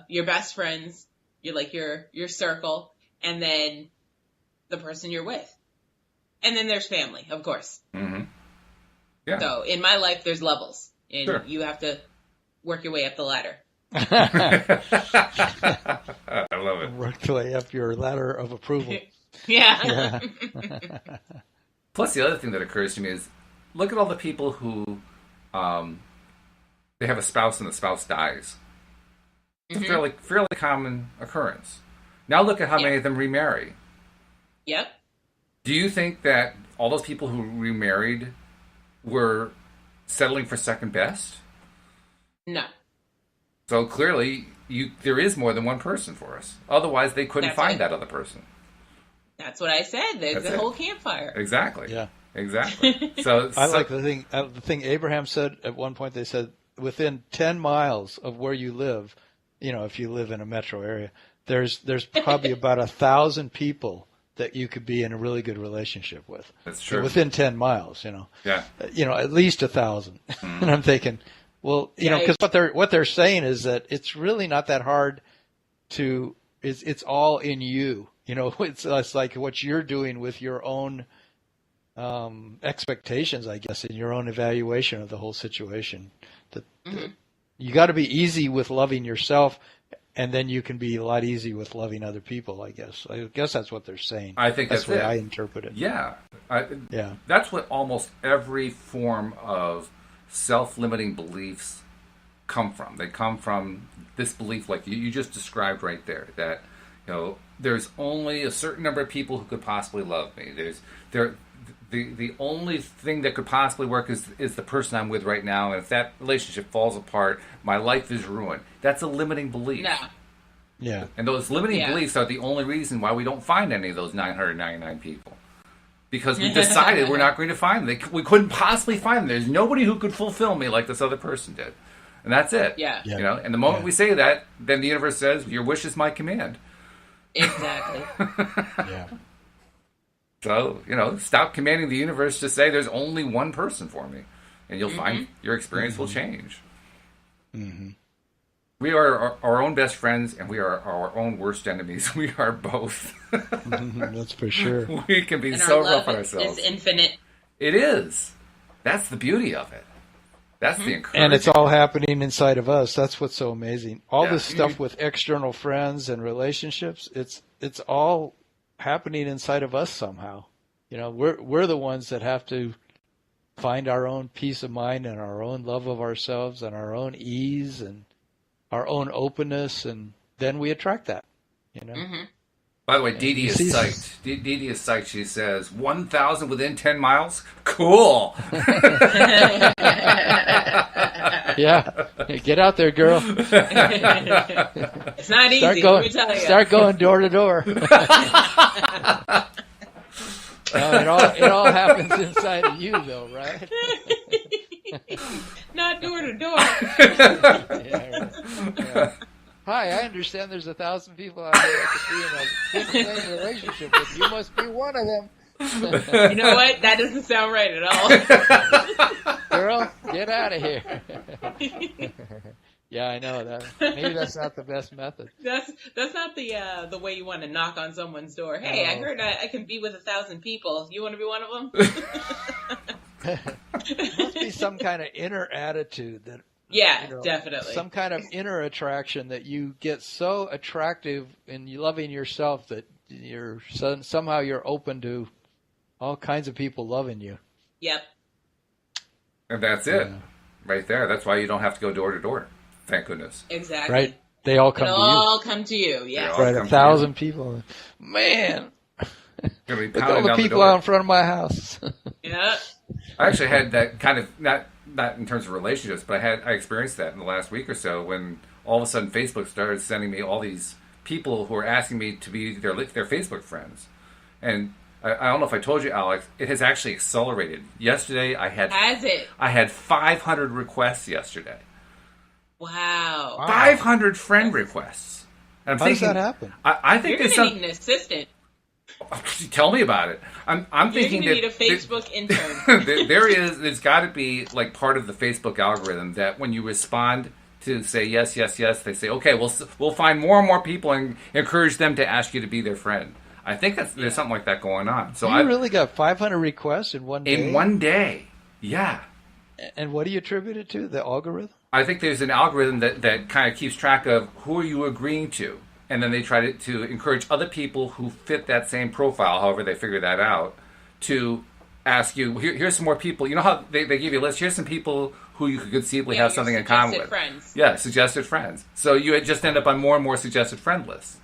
your best friends, your circle, and then the person you're with. And then there's family, of course. Mm-hmm. Yeah. So, in my life, there's levels. And you have to work your way up the ladder. I love it. Work your way up your ladder of approval. Yeah. Plus, the other thing that occurs to me is, look at all the people who they have a spouse and the spouse dies. It's a fairly common occurrence. Now look at how many of them remarry. Yep. Do you think that all those people who remarried were settling for second best? No. So clearly, there is more than one person for us. Otherwise, they couldn't find that other person. That's what I said. There's a whole campfire. Exactly. Yeah. Exactly. So I like the thing Abraham said at one point. They said within 10 miles of where you live, if you live in a metro area, there's probably about 1,000 people that you could be in a really good relationship with. That's true. So within 10 miles, Yeah. At least 1,000. Mm. And I'm thinking, well, because what they're saying is that it's really not that hard to. It's all in you. It's like what you're doing with your own expectations, I guess, in your own evaluation of the whole situation. That you got to be easy with loving yourself, and then you can be a lot easy with loving other people. I guess that's what they're saying. I think that's the way it. I interpret it. Yeah, yeah. That's what almost every form of self-limiting beliefs come from. They come from this belief, like you just described right there, that there's only a certain number of people who could possibly love me. The only thing that could possibly work is the person I'm with right now, and if that relationship falls apart, my life is ruined. That's a limiting belief. No. Yeah. And those limiting beliefs are the only reason why we don't find any of those 999 people. Because we decided we're not going to find them. We couldn't possibly find them. There's nobody who could fulfill me like this other person did. And that's it. Yeah. And the moment we say that, then the universe says, your wish is my command. Exactly. Yeah. So, stop commanding the universe to say there's only one person for me. And you'll find your experience will change. Mm-hmm. We are our own best friends, and we are our own worst enemies. We are both. That's for sure. We can be and so our love rough on ourselves. It's infinite. It is. That's the beauty of it. That's the encouragement. And it's all happening inside of us. That's what's so amazing. All this stuff with external friends and relationships, it's all happening inside of us somehow. We're the ones that have to find our own peace of mind and our own love of ourselves and our own ease and our own openness, and then we attract that. By the way, Dee Dee is psyched. Dee Dee is psyched. She says, 1,000 within 10 miles? Cool. Yeah. Hey, get out there, girl. It's not easy, let me tell you. Start going door to door. It all happens inside of you, though, right? Not door to door. Yeah. Hi, I understand there's 1,000 people out there that could be in a big relationship with you. You must be one of them. You know what? That doesn't sound right at all. Girl, get out of here. Yeah, I know that. Maybe that's not the best method. That's not the way you want to knock on someone's door. Hey, I heard I can be with 1,000 people. You want to be one of them? There must be some kind of inner attitude that. Yeah, definitely. Some kind of inner attraction that you get so attractive in loving yourself that somehow you're open to all kinds of people loving you. Yep. And that's it. Right there. That's why you don't have to go door to door. Thank goodness. Exactly. Right. They all come to you. They all come to you, yeah. Right, 1,000 people. Man. Look at all the people out in front of my house. Yeah. I actually had that kind of, not in terms of relationships, but I experienced that in the last week or so when all of a sudden Facebook started sending me all these people who are asking me to be their Facebook friends. And I don't know if I told you, Alex, it has actually accelerated. Yesterday I had 500 requests yesterday. Wow. 500 friend requests. And How does that happen? I think you're going to need an assistant. Tell me about it. I'm thinking that you need a Facebook intern. There's got to be like part of the Facebook algorithm that when you respond to say yes, yes, yes, they say, okay, we'll find more and more people and encourage them to ask you to be their friend. I think there's something like that going on. So you really got 500 requests in one day? In one day, yeah. And what do you attribute it to? The algorithm? I think there's an algorithm that kind of keeps track of who are you agreeing to. And then they try to encourage other people who fit that same profile, however they figure that out, to ask you, here's some more people. You know how they give you a list? Here's some people who you could conceivably have something in common with. Friends. Yeah, suggested friends. So you just end up on more and more suggested friend lists.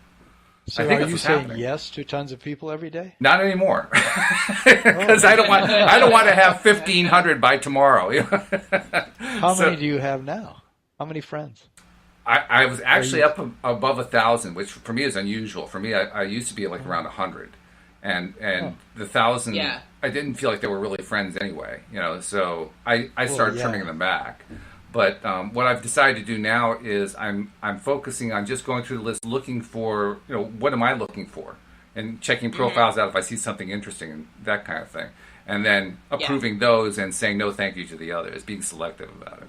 So I think are you saying yes to tons of people every day? Not anymore, because I don't want to have 1,500 by tomorrow. How many do you have now? How many friends? I was actually up above 1,000, which for me is unusual. For me, I used to be like around 100, and the 1,000, I didn't feel like they were really friends anyway. So I started trimming them back. But what I've decided to do now is I'm focusing on just going through the list, looking for what am I looking for, and checking profiles out if I see something interesting and that kind of thing, and then approving those and saying no thank you to the others, being selective about it.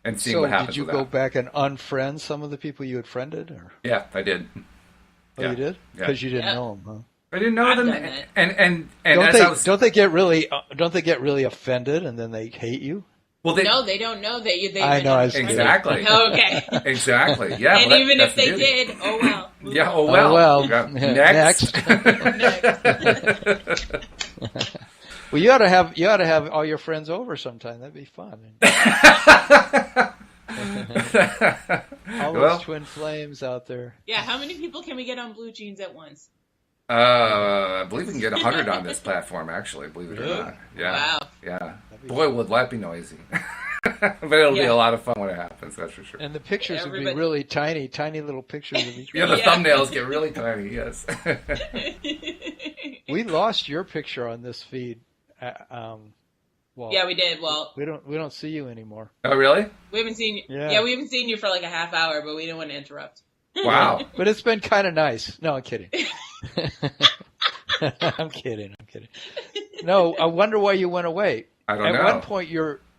And seeing what happens. Did you go back and unfriend some of the people you had friended? Or? Yeah, I did. Oh, you did? Because you didn't know them, huh? I didn't know I've them. done that. And don't they get really offended and then they hate you? Well, no, they don't know that you. They I know. Exactly. Okay. Exactly. Yeah. And even if they did, oh well. Yeah. Oh well. Oh well. Yeah. Next. Well, you ought to have all your friends over sometime. That'd be fun. All those twin flames out there. Yeah. How many people can we get on Blue Jeans at once? I believe we can get 100 on this platform, actually, believe it or not. Yeah. Wow. Yeah. Boy, would that be noisy. But it'll be a lot of fun when it happens, that's for sure. And the pictures would be really tiny little pictures of each one. Yeah, the thumbnails get really tiny, yes. We lost your picture on this feed. Yeah, we did. Well, we don't see you anymore. Oh, really? We haven't seen you. Yeah, we haven't seen you for like a half hour, but we didn't want to interrupt. Wow. But it's been kind of nice. No, I'm kidding. I'm kidding. No, I wonder why you went away. I don't know.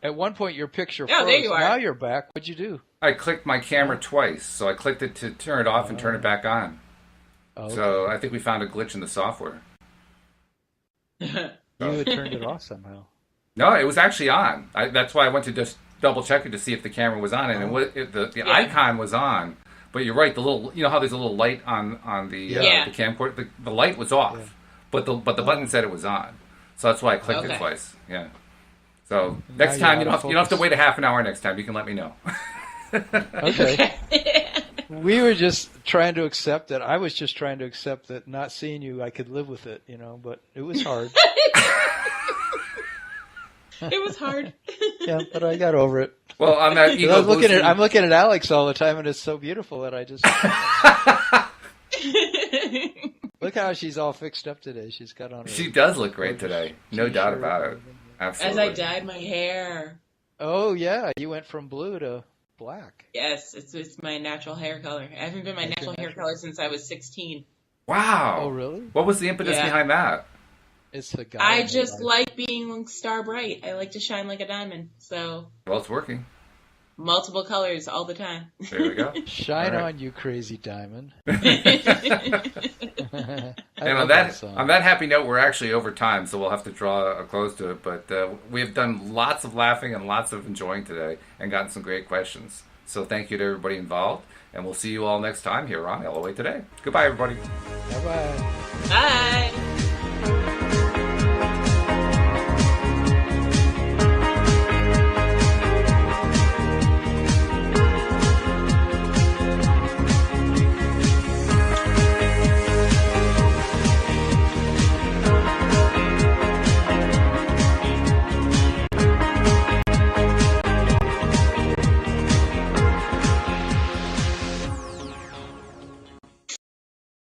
At one point your picture froze. There you are. Now you're back. What'd you do? I clicked my camera twice, so I clicked it to turn it off and turn it back on. Okay. So I think we found a glitch in the software. You had turned it off somehow. No, it was actually on. That's why I went to just double check it to see if the camera was on, and the icon was on. But you're right. The little, you know how there's a little light on the camcorder. The light was off, but the button said it was on. So that's why I clicked it twice. Yeah. So next time you don't have to wait a half an hour. Next time you can let me know. Okay. We were just trying to accept that. I was just trying to accept that not seeing you, I could live with it, but it was hard. It was hard. Yeah, but I got over it. Well, I'm not. I'm looking at Alyx all the time, and it's so beautiful that I just look how she's all fixed up today. She's got on. She does look great today, no doubt about it. Absolutely. As I dyed my hair. Oh yeah, you went from blue to black. Yes, it's my natural hair color. It hasn't been my natural hair color since I was 16. Wow. Oh really? What was the impetus behind that? It's the guy. I just like being star bright. I like to shine like a diamond. So. Well, it's working. Multiple colors all the time. There we go. Shine on, you crazy diamond. And on that happy note, we're actually over time, so we'll have to draw a close to it. But we have done lots of laughing and lots of enjoying today, and gotten some great questions. So thank you to everybody involved, and we'll see you all next time here on LOA Today. Goodbye, everybody. Bye-bye. Bye.